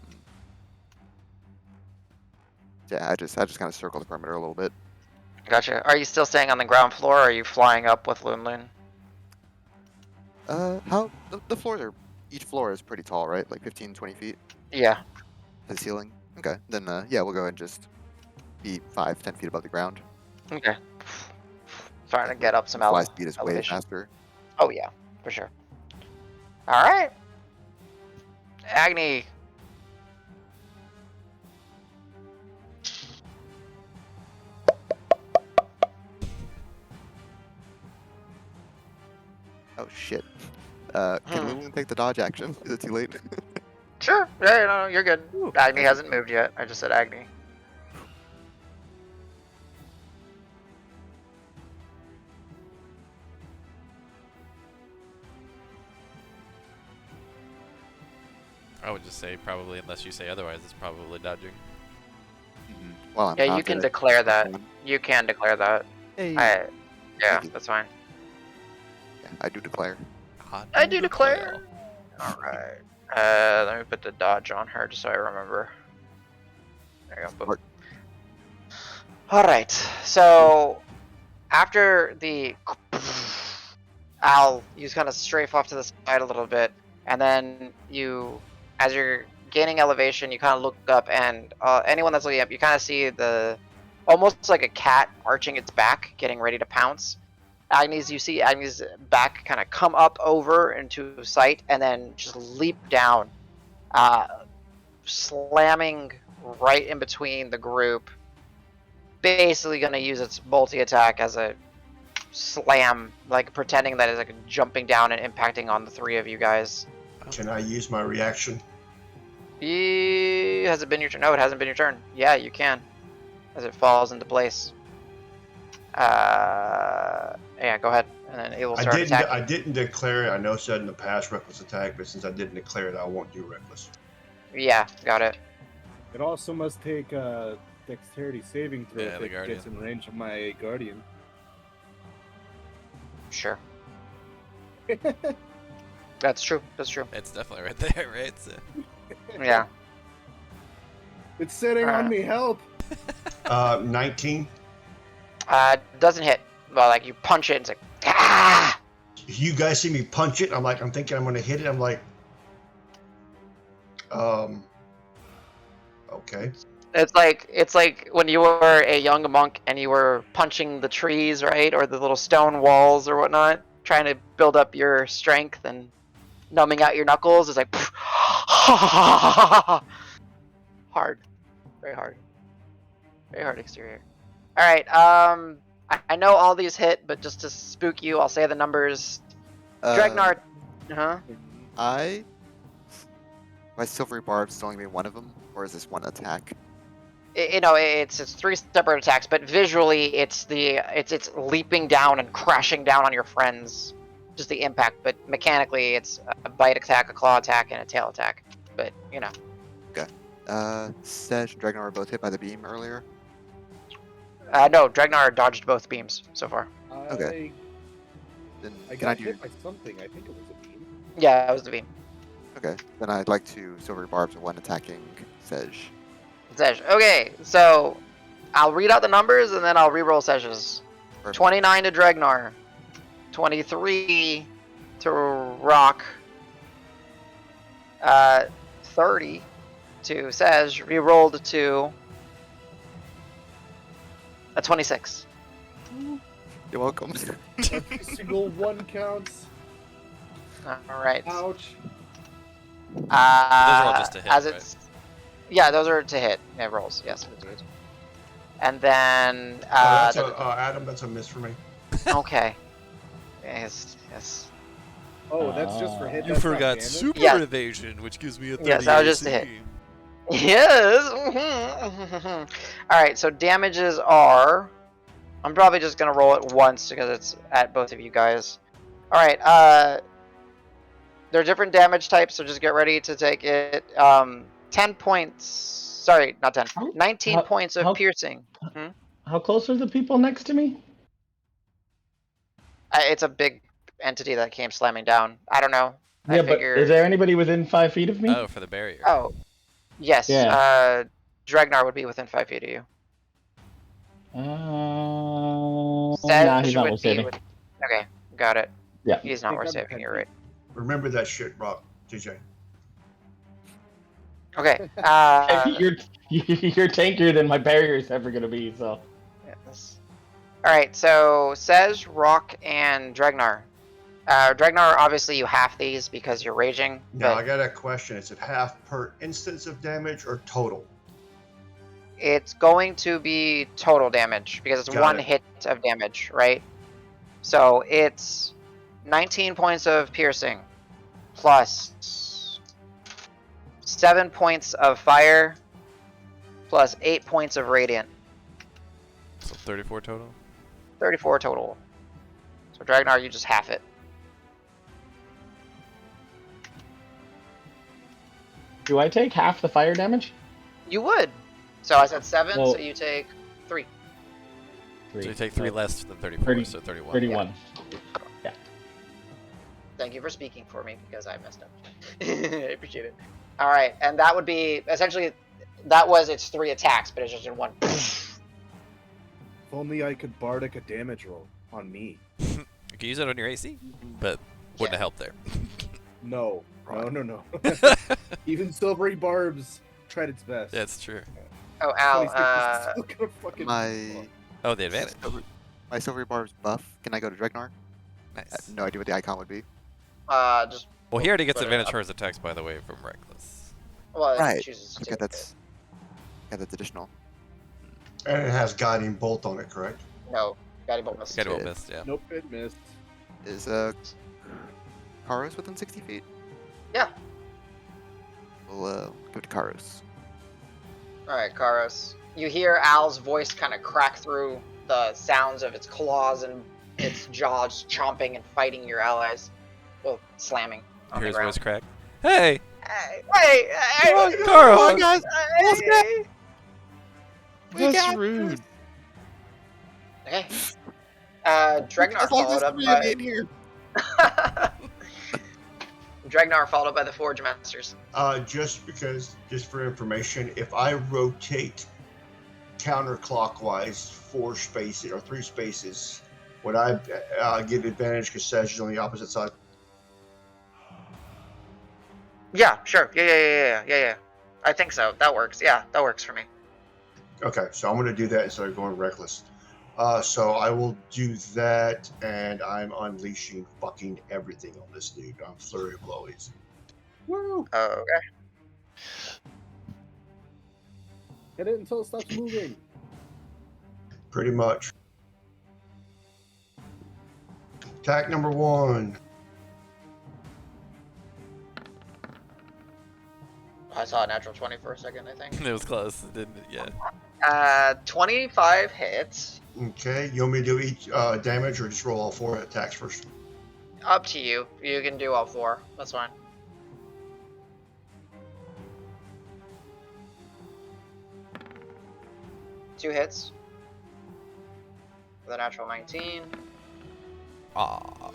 Speaker 8: I just kind of circle the perimeter a little bit.
Speaker 1: Gotcha. Are you still staying on the ground floor, or are you flying up with Loon Loon?
Speaker 8: How the floors are? Each floor is pretty tall, right? Like 15, 20 feet.
Speaker 1: Yeah.
Speaker 8: The ceiling. Okay, then yeah, we'll go ahead and just be 5, 10 feet above the ground.
Speaker 1: Okay. Starting to get up some
Speaker 8: Fly speed is way
Speaker 1: elevation.
Speaker 8: faster.
Speaker 1: Oh yeah, for sure. All right. Agni.
Speaker 8: Oh shit. Can Lillian take the dodge action? Is it too late?
Speaker 1: Sure. Yeah, no, you're good. Agni hasn't moved yet. I just said Agni.
Speaker 2: I would just say probably, unless you say otherwise, it's probably dodging.
Speaker 8: Well, I'm
Speaker 1: Yeah, you
Speaker 8: not
Speaker 1: can
Speaker 8: gonna-
Speaker 1: declare that. You can declare that.
Speaker 8: Hey.
Speaker 1: Yeah,
Speaker 8: Thank you.
Speaker 1: that's fine.
Speaker 8: Yeah, I do declare.
Speaker 1: I do declare. All right. Let me put the dodge on her just so I remember. There you go. Boom.
Speaker 8: Smart.
Speaker 1: All right. So after the, you just kind of strafe off to the side a little bit, and then you, as you're gaining elevation, you kind of look up, and anyone that's looking up, you kind of see the, almost like a cat arching its back, getting ready to pounce. You see Agni's back kind of come up over into sight and then just leap down, slamming right in between the group. Basically going to use its multi-attack as a slam, like pretending that it's like jumping down and impacting on the 3 of you guys.
Speaker 4: Can I use my reaction?
Speaker 1: Has it been your turn? No, it hasn't been your turn. Yeah, you can, as it falls into place. Yeah, go ahead, and then it will start attacking.
Speaker 4: I didn't declare it. I know it said in the past reckless attack, but since I didn't declare it, I won't do reckless.
Speaker 1: Yeah, got it.
Speaker 3: It also must take a dexterity saving throw
Speaker 2: Yeah,
Speaker 3: if
Speaker 2: the
Speaker 3: it
Speaker 2: guardian.
Speaker 3: gets in range of my guardian.
Speaker 1: Sure. That's true. That's true.
Speaker 2: It's definitely right there, right? So,
Speaker 1: Yeah.
Speaker 3: It's sitting on me. Help!
Speaker 4: 19.
Speaker 1: Doesn't hit. Well, like you punch it, and it's like, ah!
Speaker 4: You guys see me punch it. I'm thinking I'm gonna hit it. I'm like, okay.
Speaker 1: It's like when you were a young monk and you were punching the trees, right, or the little stone walls or whatnot, trying to build up your strength and numbing out your knuckles. It's like, hard, very hard exterior. All right, I know all these hit, but just to spook you, I'll say the numbers. Dregnar.
Speaker 8: My silvery barbs is only be one of them, or is this one attack?
Speaker 1: It's 3 separate attacks, but visually it's leaping down and crashing down on your friends. Just the impact, but mechanically it's a bite attack, a claw attack, and a tail attack. But
Speaker 8: Okay. Sedge and Dragnar were both hit by the beam earlier.
Speaker 1: no, Dregnar dodged both beams so far.
Speaker 8: Okay. Then
Speaker 7: I
Speaker 8: can I
Speaker 7: got
Speaker 8: do?
Speaker 7: hit by something. I think it was a beam.
Speaker 1: Yeah, it was the beam.
Speaker 8: Okay. Then I'd like to silvery barbs one attacking Sedge.
Speaker 1: Sedge. Okay, so I'll read out the numbers and then I'll reroll Sedge's.
Speaker 8: Perfect.
Speaker 1: 29 to Dregnar, 23 to Rock, 30 to Sedge, rerolled to a 26.
Speaker 8: You're welcome.
Speaker 7: Every single one counts.
Speaker 1: Alright.
Speaker 7: Ouch.
Speaker 2: Those are all just to hit,
Speaker 1: as
Speaker 2: right?
Speaker 1: it's, yeah, those are to hit. Yeah, rolls, yes, indeed. And then,
Speaker 4: Adam, that's a miss for me.
Speaker 1: okay. Yes.
Speaker 7: Oh, that's just for hit.
Speaker 2: You
Speaker 7: that's not
Speaker 2: forgot
Speaker 7: damage?
Speaker 2: super
Speaker 1: Yes.
Speaker 2: evasion, which gives me a 30
Speaker 1: Yes, that was just a
Speaker 2: AC.
Speaker 1: hit. Yes. Alright, so damages are... I'm probably just going to roll it once because it's at both of you guys. Alright, they're different damage types, so just get ready to take it. 10 points... Sorry, not 10. 19 points of piercing.
Speaker 5: How close are the people next to me?
Speaker 1: It's a big entity that came slamming down. I don't know.
Speaker 5: Yeah,
Speaker 1: I
Speaker 5: but
Speaker 1: figured...
Speaker 5: is there anybody within 5 feet of me?
Speaker 2: Oh, for the barrier.
Speaker 1: Oh, yes.
Speaker 5: Yeah.
Speaker 1: Dregnar would be within 5 feet of you.
Speaker 5: Nah,
Speaker 1: Sedge
Speaker 5: he's not
Speaker 1: would
Speaker 5: worth
Speaker 1: be
Speaker 5: saving.
Speaker 1: with... Okay, got it.
Speaker 5: Yeah.
Speaker 1: He's not
Speaker 7: Think
Speaker 1: worth
Speaker 7: I'm
Speaker 1: saving, you're right.
Speaker 4: Remember that shit, Rock, DJ.
Speaker 1: Okay,
Speaker 5: You're tankier than my barrier's ever gonna be, so.
Speaker 1: yes. Alright, so Sedge, Rock, and Dregnar. Dregnar, obviously you half these because you're raging.
Speaker 4: Now, I
Speaker 1: But
Speaker 4: got a question. Is it half per instance of damage or total?
Speaker 1: it's going to be total damage because it's
Speaker 4: Got
Speaker 1: one
Speaker 4: it.
Speaker 1: hit of damage, right? So it's 19 points of piercing plus 7 points of fire plus 8 points of radiant.
Speaker 2: So 34 total?
Speaker 1: 34 total. So Dregnar, you just half it.
Speaker 5: Do I take half the fire damage?
Speaker 1: You would. So I said 7,
Speaker 5: Well-
Speaker 1: so you take 3.
Speaker 2: So you take 3 less than 34,
Speaker 5: 30
Speaker 2: so 31.
Speaker 5: 31.
Speaker 1: Thank you for speaking for me because I messed up. I appreciate it. All right, and that would be essentially that was its 3 attacks, but it's just in one.
Speaker 7: If only I could bardic a damage roll on me.
Speaker 2: You can use it on your AC, but wouldn't
Speaker 1: Yeah.
Speaker 2: have helped there.
Speaker 7: No. Even silvery barbs tried its best.
Speaker 2: That's true.
Speaker 1: Oh,
Speaker 7: 26 is
Speaker 1: Al.
Speaker 7: still gonna fucking.
Speaker 2: Oh, the advantage.
Speaker 8: My silvery barbs buff. Can I go to Dregnar? I
Speaker 2: Nice.
Speaker 8: have no idea what the icon would be.
Speaker 1: Just
Speaker 2: Well, he already gets
Speaker 1: Put it
Speaker 2: advantage
Speaker 1: up.
Speaker 2: for his attacks, by the way, from Reckless.
Speaker 1: well, it
Speaker 8: Right.
Speaker 1: chooses to
Speaker 8: Okay,
Speaker 1: take
Speaker 8: that's additional.
Speaker 4: And it has guiding bolt on it, correct?
Speaker 1: it. No, Guiding Bolt missed.
Speaker 2: Got
Speaker 8: Yeah.
Speaker 2: it missed, yeah.
Speaker 7: Nope, it missed.
Speaker 8: Is Karos within 60 feet?
Speaker 1: Yeah.
Speaker 8: We'll go to Karos.
Speaker 1: All right, Karos. You hear Al's voice kind of crack through the sounds of its claws and its jaws chomping and fighting your allies. Well, slamming on
Speaker 2: Here's
Speaker 1: the ground.
Speaker 2: voice crack. Hey!
Speaker 1: Hey,
Speaker 2: Carl!
Speaker 8: guys!
Speaker 1: hey.
Speaker 8: That's rude.
Speaker 1: Okay. Dregnar followed up by
Speaker 8: here.
Speaker 1: Dregnar followed by the Forge Masters.
Speaker 4: Just for information, if I rotate counterclockwise 4 spaces or 3 spaces, would I get advantage because Sedge is on the opposite side?
Speaker 1: Yeah, sure. Yeah. I think so. That works. Yeah, that works for me.
Speaker 4: Okay, so I'm going to do that instead of going reckless. So I will do that, and I'm unleashing fucking everything on this dude. I'm flurry of blowies.
Speaker 7: Woo!
Speaker 1: Okay.
Speaker 7: Hit it until it stops moving.
Speaker 4: Pretty much. Attack number 1.
Speaker 1: I saw a natural 20 for a second, I think.
Speaker 2: It was close, didn't it? Yeah.
Speaker 1: 25 hits.
Speaker 4: Okay, you want me to do each damage or just roll all 4 attacks first?
Speaker 1: Up to you. You can do all 4. That's fine. Two hits. With a natural 19.
Speaker 2: Aw.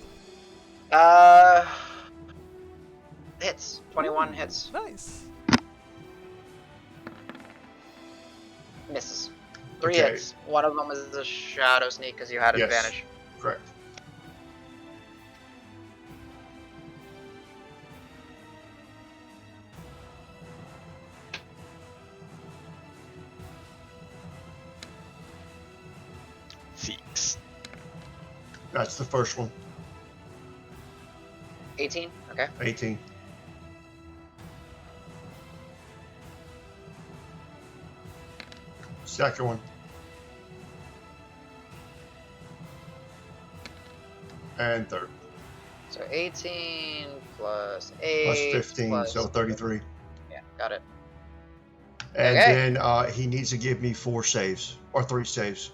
Speaker 1: Hits. 21 hits.
Speaker 2: Nice.
Speaker 1: Misses. 3
Speaker 4: Okay.
Speaker 1: hits. One of them was a shadow sneak because you had
Speaker 4: Yes.
Speaker 1: advantage.
Speaker 4: Correct.
Speaker 6: Six.
Speaker 4: That's the first one.
Speaker 1: 18. Okay.
Speaker 4: 18. Second one. And third.
Speaker 1: So 18 plus 8
Speaker 4: Plus 15,
Speaker 1: plus-
Speaker 4: so 33.
Speaker 1: Yeah, got it.
Speaker 4: And
Speaker 1: Okay.
Speaker 4: then he needs to give me 4 saves. Or 3 saves.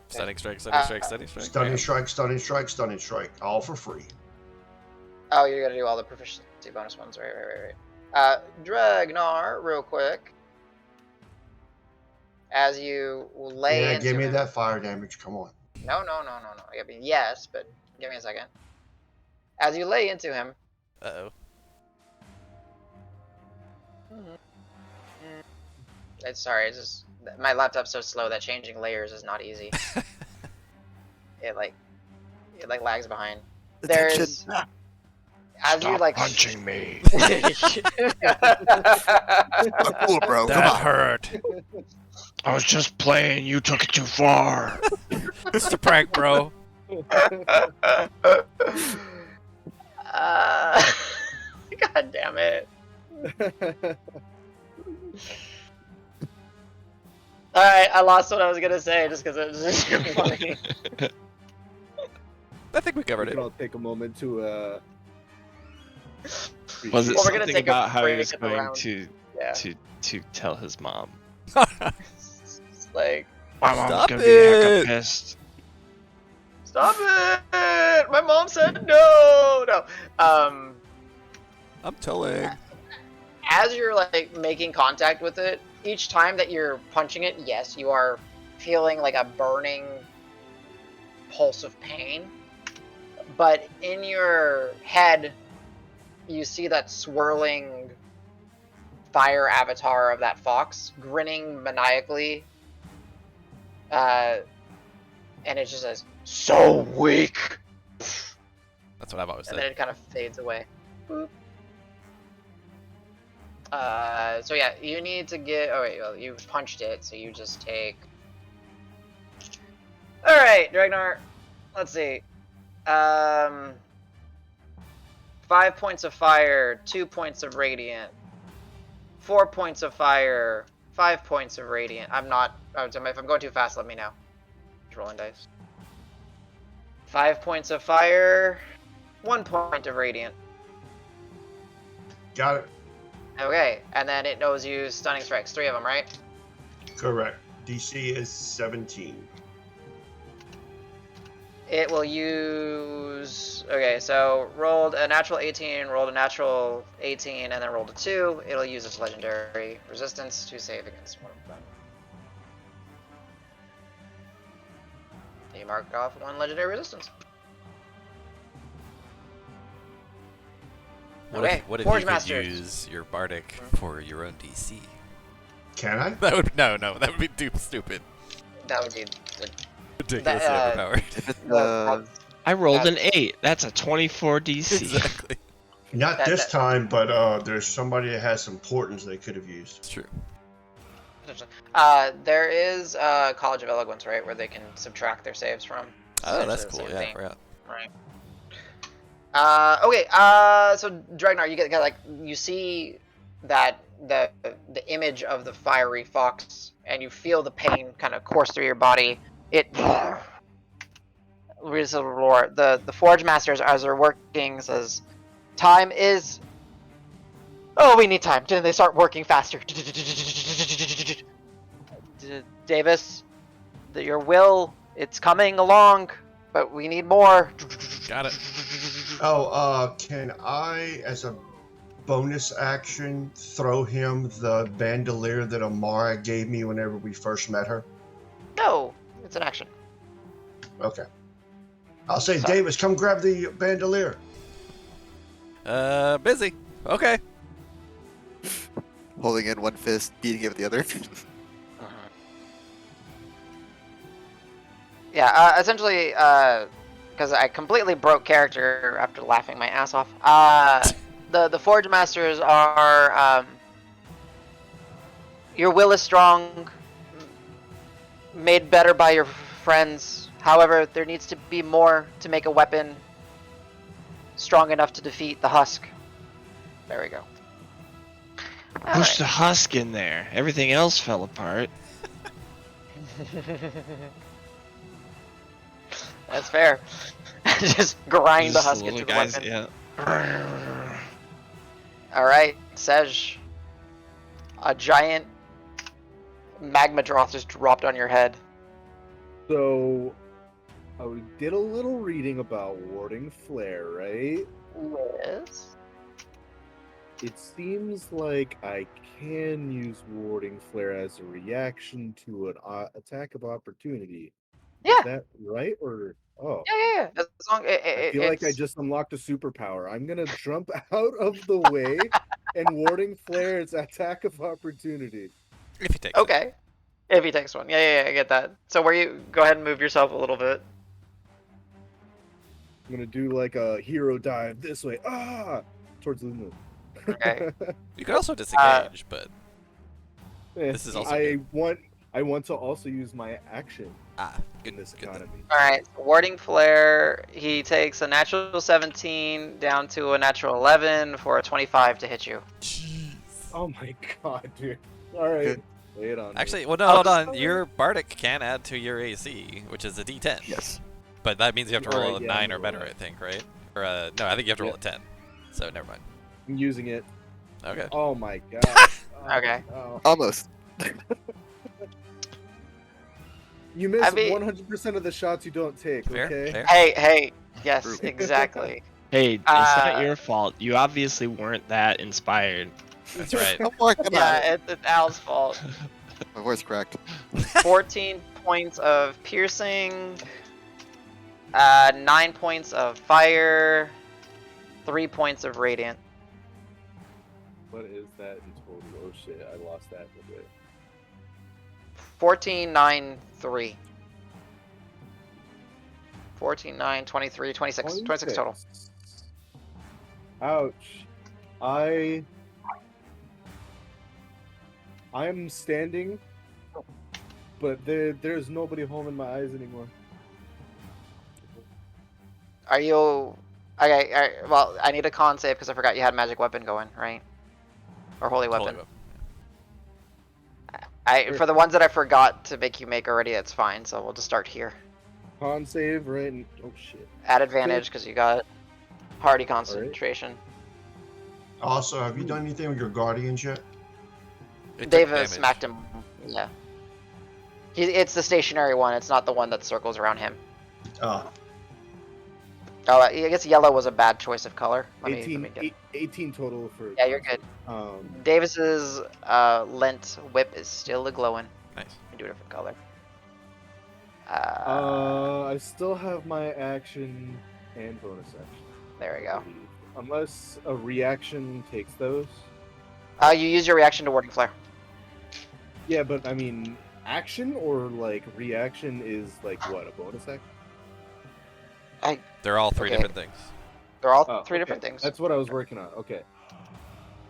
Speaker 2: Stunning strike, stunning strike, stunning strike.
Speaker 4: Stunning strike, stunning strike, stunning strike. All for free.
Speaker 1: Oh, you're gonna do all the proficiency bonus ones, right. Dragnar, real quick. As you lay
Speaker 4: Yeah,
Speaker 1: into
Speaker 4: give me
Speaker 1: him.
Speaker 4: that fire damage. Come on.
Speaker 1: No. I mean, yes, but give me a second. As you lay into him.
Speaker 2: Uh-oh.
Speaker 1: Sorry, it's just my laptop's so slow that changing layers is not easy. it lags behind. There's as you like
Speaker 8: punching me.
Speaker 1: cool,
Speaker 8: bro. Come
Speaker 2: That
Speaker 8: on.
Speaker 2: hurt.
Speaker 6: I was just playing. You took it too far.
Speaker 2: It's a prank, bro.
Speaker 1: God damn it. Alright, I lost what I was gonna say just because it was just too funny.
Speaker 2: I think we
Speaker 7: We
Speaker 2: covered
Speaker 7: could
Speaker 2: it.
Speaker 7: all take a moment to
Speaker 6: Was it
Speaker 1: Well, we're gonna
Speaker 6: something
Speaker 1: take a
Speaker 6: about how he
Speaker 1: break
Speaker 6: was
Speaker 1: at the
Speaker 6: going
Speaker 1: round.
Speaker 6: to
Speaker 1: Yeah.
Speaker 6: to tell his mom?
Speaker 1: It's like,
Speaker 6: My mom's
Speaker 2: Stop
Speaker 6: gonna be hecka
Speaker 2: it!
Speaker 6: pissed.
Speaker 1: stop it! My mom said no! No.
Speaker 2: I'm telling.
Speaker 1: As you're like making contact with it, each time that you're punching it, yes, you are feeling like a burning pulse of pain. But in your head, you see that swirling fire avatar of that fox grinning maniacally. And it just says, "So weak!"
Speaker 2: That's what I've always
Speaker 1: And then
Speaker 2: said.
Speaker 1: it kind of fades away. Boop. So yeah, you need to get. Oh wait, well, you punched it, so you just take. All right, Dragnar. Let's see. 5 points of fire, 2 points of radiant, 4 points of fire, 5 points of radiant. I'm not. If I'm going too fast, let me know. Just rolling dice. 5 points of fire, 1 point of radiant.
Speaker 4: Got it.
Speaker 1: Okay, and then it knows you stunning strikes. 3 of them, right?
Speaker 4: Correct. DC is 17.
Speaker 1: It will use. Okay, so rolled a natural 18, rolled a natural 18, and then rolled a 2. It'll use its legendary resistance to save against one of them. You mark off 1 legendary resistance. Okay,
Speaker 2: What if
Speaker 1: Forge
Speaker 2: you could
Speaker 1: Masters.
Speaker 2: use your bardic for your own DC?
Speaker 4: Can I?
Speaker 2: That would no, that would be too stupid.
Speaker 1: That would be.
Speaker 2: Ridiculously overpowered.
Speaker 6: I rolled an 8. That's a 24 DC.
Speaker 2: Exactly.
Speaker 4: Not
Speaker 1: That-
Speaker 4: this
Speaker 1: that-
Speaker 4: time, but there's somebody that has some portents they could have used.
Speaker 2: It's true.
Speaker 1: There is College of Eloquence, right, where they can subtract their saves from.
Speaker 2: Oh, that's
Speaker 1: Essentially
Speaker 2: cool.
Speaker 1: the
Speaker 2: Yeah,
Speaker 1: same thing.
Speaker 2: right.
Speaker 1: Right. Okay. So Dragnar, you get like you see that the image of the fiery fox, and you feel the pain kind of course through your body. It the Forge Masters, as they're working, says, time is... Oh, we need time. They start working faster. Davis, your will, it's coming along, but we need more.
Speaker 2: Got it.
Speaker 4: Oh, can I, as a bonus action, throw him the bandolier that Amara gave me whenever we first met her?
Speaker 1: No, it's an action.
Speaker 4: Okay. I'll say,
Speaker 1: Sorry.
Speaker 4: Davis, come grab the bandolier.
Speaker 2: Busy. Okay.
Speaker 8: Holding in one fist, beating it with the other.
Speaker 1: Yeah, essentially, because I completely broke character after laughing my ass off. The Forge Masters are, your will is strong, made better by your friends. However, there needs to be more to make a weapon strong enough to defeat the husk. There we go.
Speaker 6: Push the husk in there. Everything else fell apart.
Speaker 1: That's fair. Just grind the
Speaker 6: Just
Speaker 1: husk
Speaker 6: little
Speaker 1: into the
Speaker 6: guys,
Speaker 1: weapon.
Speaker 6: yeah.
Speaker 1: Alright, Sej. A giant magma droth just dropped on your head.
Speaker 7: So, I did a little reading about warding flare, right?
Speaker 1: Yes.
Speaker 7: It seems like I can use warding flare as a reaction to an attack of opportunity.
Speaker 1: Yeah.
Speaker 7: Is that right? Or
Speaker 1: Yeah. As long,
Speaker 7: I feel like I just unlocked a superpower. I'm gonna jump out of the way and warding flare its attack of opportunity.
Speaker 2: If he takes it.
Speaker 1: Okay. If he takes one. Yeah, I get that. So where you go ahead and move yourself a little bit.
Speaker 7: I'm gonna do like a hero dive this way. Towards the moon.
Speaker 1: Okay.
Speaker 2: You could also disengage, but this is also
Speaker 7: I
Speaker 2: good.
Speaker 7: want to also use my action
Speaker 2: Good.
Speaker 7: in this
Speaker 2: Good then.
Speaker 7: economy.
Speaker 1: Alright, warding flare, he takes a natural 17 down to a natural 11 for a 25 to hit you.
Speaker 2: Jeez.
Speaker 7: Oh my god, dude. Alright.
Speaker 8: Good.
Speaker 7: Lay it on me.
Speaker 2: Actually, well, no, hold on. Your Bardic can add to your AC, which is a D10.
Speaker 8: Yes.
Speaker 2: But that means you have to roll
Speaker 7: Alright,
Speaker 2: a
Speaker 7: yeah,
Speaker 2: 9 or
Speaker 7: roll
Speaker 2: better,
Speaker 7: that.
Speaker 2: I think, right? Or no, I think you have to roll
Speaker 7: Yeah.
Speaker 2: a 10. So never mind.
Speaker 7: I'm using it.
Speaker 2: Okay.
Speaker 7: Oh my god.
Speaker 1: Okay.
Speaker 7: Oh.
Speaker 8: Almost.
Speaker 7: You miss
Speaker 1: I mean-
Speaker 7: 100% of the shots you don't take,
Speaker 2: Fair.
Speaker 7: okay?
Speaker 2: Fair.
Speaker 1: Hey. Yes,
Speaker 8: True.
Speaker 1: exactly.
Speaker 6: Hey, it's not
Speaker 1: Uh,
Speaker 6: your fault. You obviously weren't that inspired.
Speaker 2: That's right.
Speaker 8: I'm working on it.
Speaker 1: Yeah, it's Al's fault.
Speaker 8: My voice cracked.
Speaker 1: 14 points of piercing, 9 points of fire, 3 points of radiant.
Speaker 7: What is that in total? Oh shit, I lost that a bit.
Speaker 1: 14, 9, 3. 14, 9, 23, 26. 26 total.
Speaker 7: Ouch. I'm standing, but there's nobody holding my eyes anymore.
Speaker 1: Are you... Okay, well, I need a con save because I forgot you had magic weapon going, right? Or holy weapon. For the ones that I forgot to make you make already, it's fine, so we'll just start here.
Speaker 7: Con save, right? And, oh shit.
Speaker 1: At advantage because you got hardy concentration.
Speaker 4: Also, have you done anything with your guardians yet?
Speaker 2: It took
Speaker 1: Davis
Speaker 2: damage.
Speaker 1: smacked him. Yeah. It's the stationary one. It's not the one that circles around him.
Speaker 4: Ah,
Speaker 1: Oh, I guess yellow was a bad choice of color. Let
Speaker 7: 18,
Speaker 1: me get...
Speaker 7: 18 total for.
Speaker 1: Yeah, you're good. Davis's lent whip is still a glowing.
Speaker 2: Nice.
Speaker 1: Do a different color.
Speaker 7: I still have my action and bonus action.
Speaker 1: There we go.
Speaker 7: Unless a reaction takes those.
Speaker 1: You use your reaction to warding flare.
Speaker 7: Yeah, but I mean, action or like reaction is like what, a bonus action?
Speaker 2: They're all three
Speaker 1: Okay.
Speaker 2: different things.
Speaker 1: They're all
Speaker 7: Oh,
Speaker 1: three
Speaker 7: okay.
Speaker 1: different things.
Speaker 7: That's what I was working on. Okay.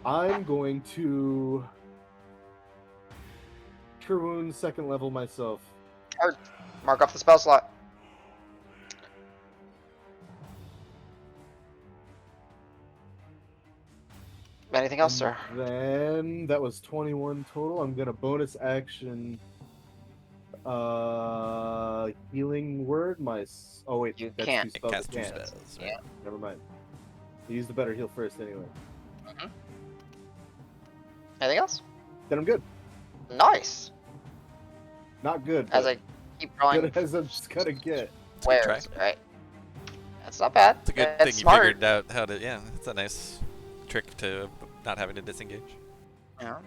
Speaker 7: I'm going to Cure Wounds second level myself.
Speaker 1: Mark off the spell slot. Anything else, sir?
Speaker 7: Then that was 21 total. I'm gonna bonus action Healing word. Oh wait,
Speaker 1: You
Speaker 7: that's
Speaker 1: can't.
Speaker 7: two spells.
Speaker 2: Cast
Speaker 7: I
Speaker 2: two
Speaker 7: can't.
Speaker 2: spells.
Speaker 1: Yeah.
Speaker 7: Never mind. Use the better heal first anyway.
Speaker 1: Anything else?
Speaker 7: Then I'm good.
Speaker 1: Nice.
Speaker 7: Not good,
Speaker 1: As
Speaker 7: but
Speaker 1: I keep drawing
Speaker 7: good as I'm just gonna get.
Speaker 2: It's a good try.
Speaker 1: squares, right? That's not bad.
Speaker 2: It's a good
Speaker 1: That's
Speaker 2: thing you
Speaker 1: smart.
Speaker 2: figured out how to. Yeah, it's a nice trick to not having to disengage.
Speaker 1: Yeah.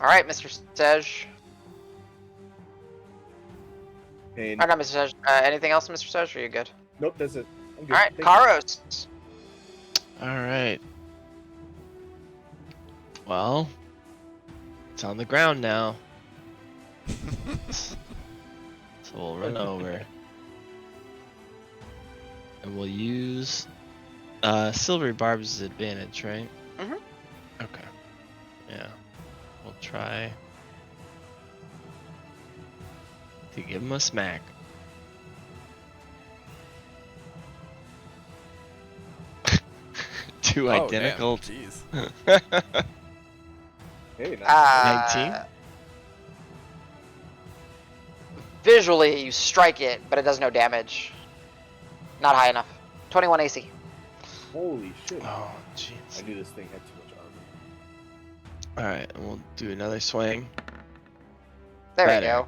Speaker 1: All right, Mr. Sej.
Speaker 7: Pain.
Speaker 1: All right, Mr. Sej. Anything else, Mr. Sej? Or are you good?
Speaker 7: Nope, that's it. I'm good.
Speaker 1: All right,
Speaker 7: Thank you.
Speaker 1: Karos.
Speaker 6: All right. Well, it's on the ground now. So we'll run over. And we'll use Silvery Barb's advantage, right?
Speaker 1: Mhm.
Speaker 6: Okay. Yeah. We'll try to give him a smack. Two
Speaker 2: Oh,
Speaker 6: identical.
Speaker 2: damn. Jeez.
Speaker 7: Hey, nice.
Speaker 6: 19?
Speaker 1: Visually, you strike it, but it does no damage. Not high enough. 21 AC.
Speaker 7: Holy shit.
Speaker 6: Oh,
Speaker 7: I
Speaker 6: jeez.
Speaker 7: knew this thing had too much armor.
Speaker 6: Alright, and we'll do another swing.
Speaker 1: There
Speaker 6: Better.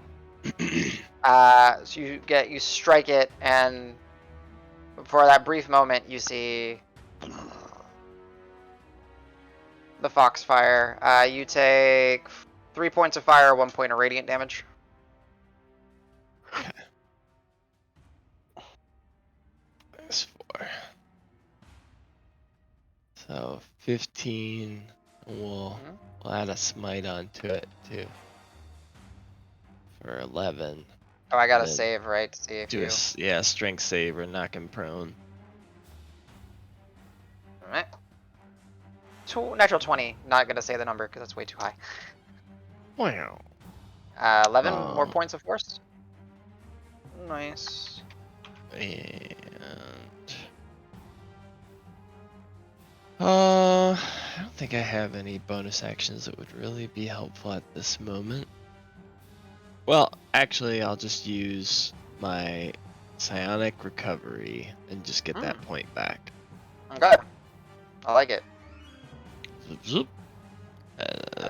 Speaker 1: we go. So you strike it, and for that brief moment, you see the foxfire. You take 3 points of fire, 1 point of radiant damage.
Speaker 6: Okay. That's 4. So 15. And we'll add a smite onto it too. For 11.
Speaker 1: Oh, I got to
Speaker 6: Then
Speaker 1: save, right? To see if
Speaker 6: Do
Speaker 1: you.
Speaker 6: a strength save or knock him prone.
Speaker 1: Alright. Natural 20. Not gonna say the number because that's way too high.
Speaker 6: Wow.
Speaker 1: 11 more
Speaker 6: Oh.
Speaker 1: points of force. Nice.
Speaker 6: And I don't think I have any bonus actions that would really be helpful at this moment. Well, actually, I'll just use my psionic recovery and just get that point back.
Speaker 1: Okay. I like it.
Speaker 6: Zoop, zoop.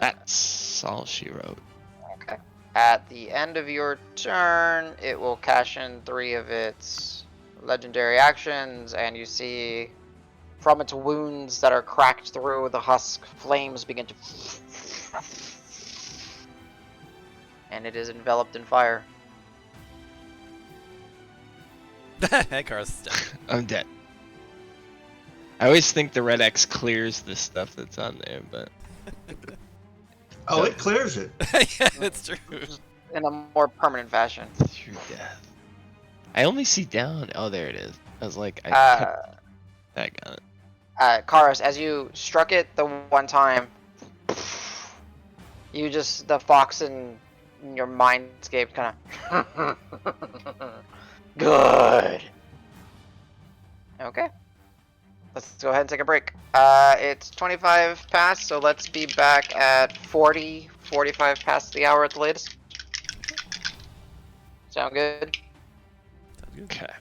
Speaker 6: That's all she wrote.
Speaker 1: Okay. At the end of your turn, it will cash in 3 of its legendary actions, and you see from its wounds that are cracked through the husk, flames begin to. And it is enveloped in fire.
Speaker 2: Hey, Car's dead.
Speaker 6: I'm dead. I always think the red X clears the stuff that's on there, but
Speaker 4: Oh, it clears it.
Speaker 2: Yeah, it's true.
Speaker 1: In a more permanent fashion.
Speaker 6: through death. I only see down. Oh, there it is. I was like, I kept that gun.
Speaker 1: Karos, as you struck it the one time, you just, the fox in your mindscape kind of. Good. Okay. Let's go ahead and take a break. It's 25 past, so let's be back at 45 past the hour at the latest. Sound good?
Speaker 2: Sounds good.
Speaker 6: Okay.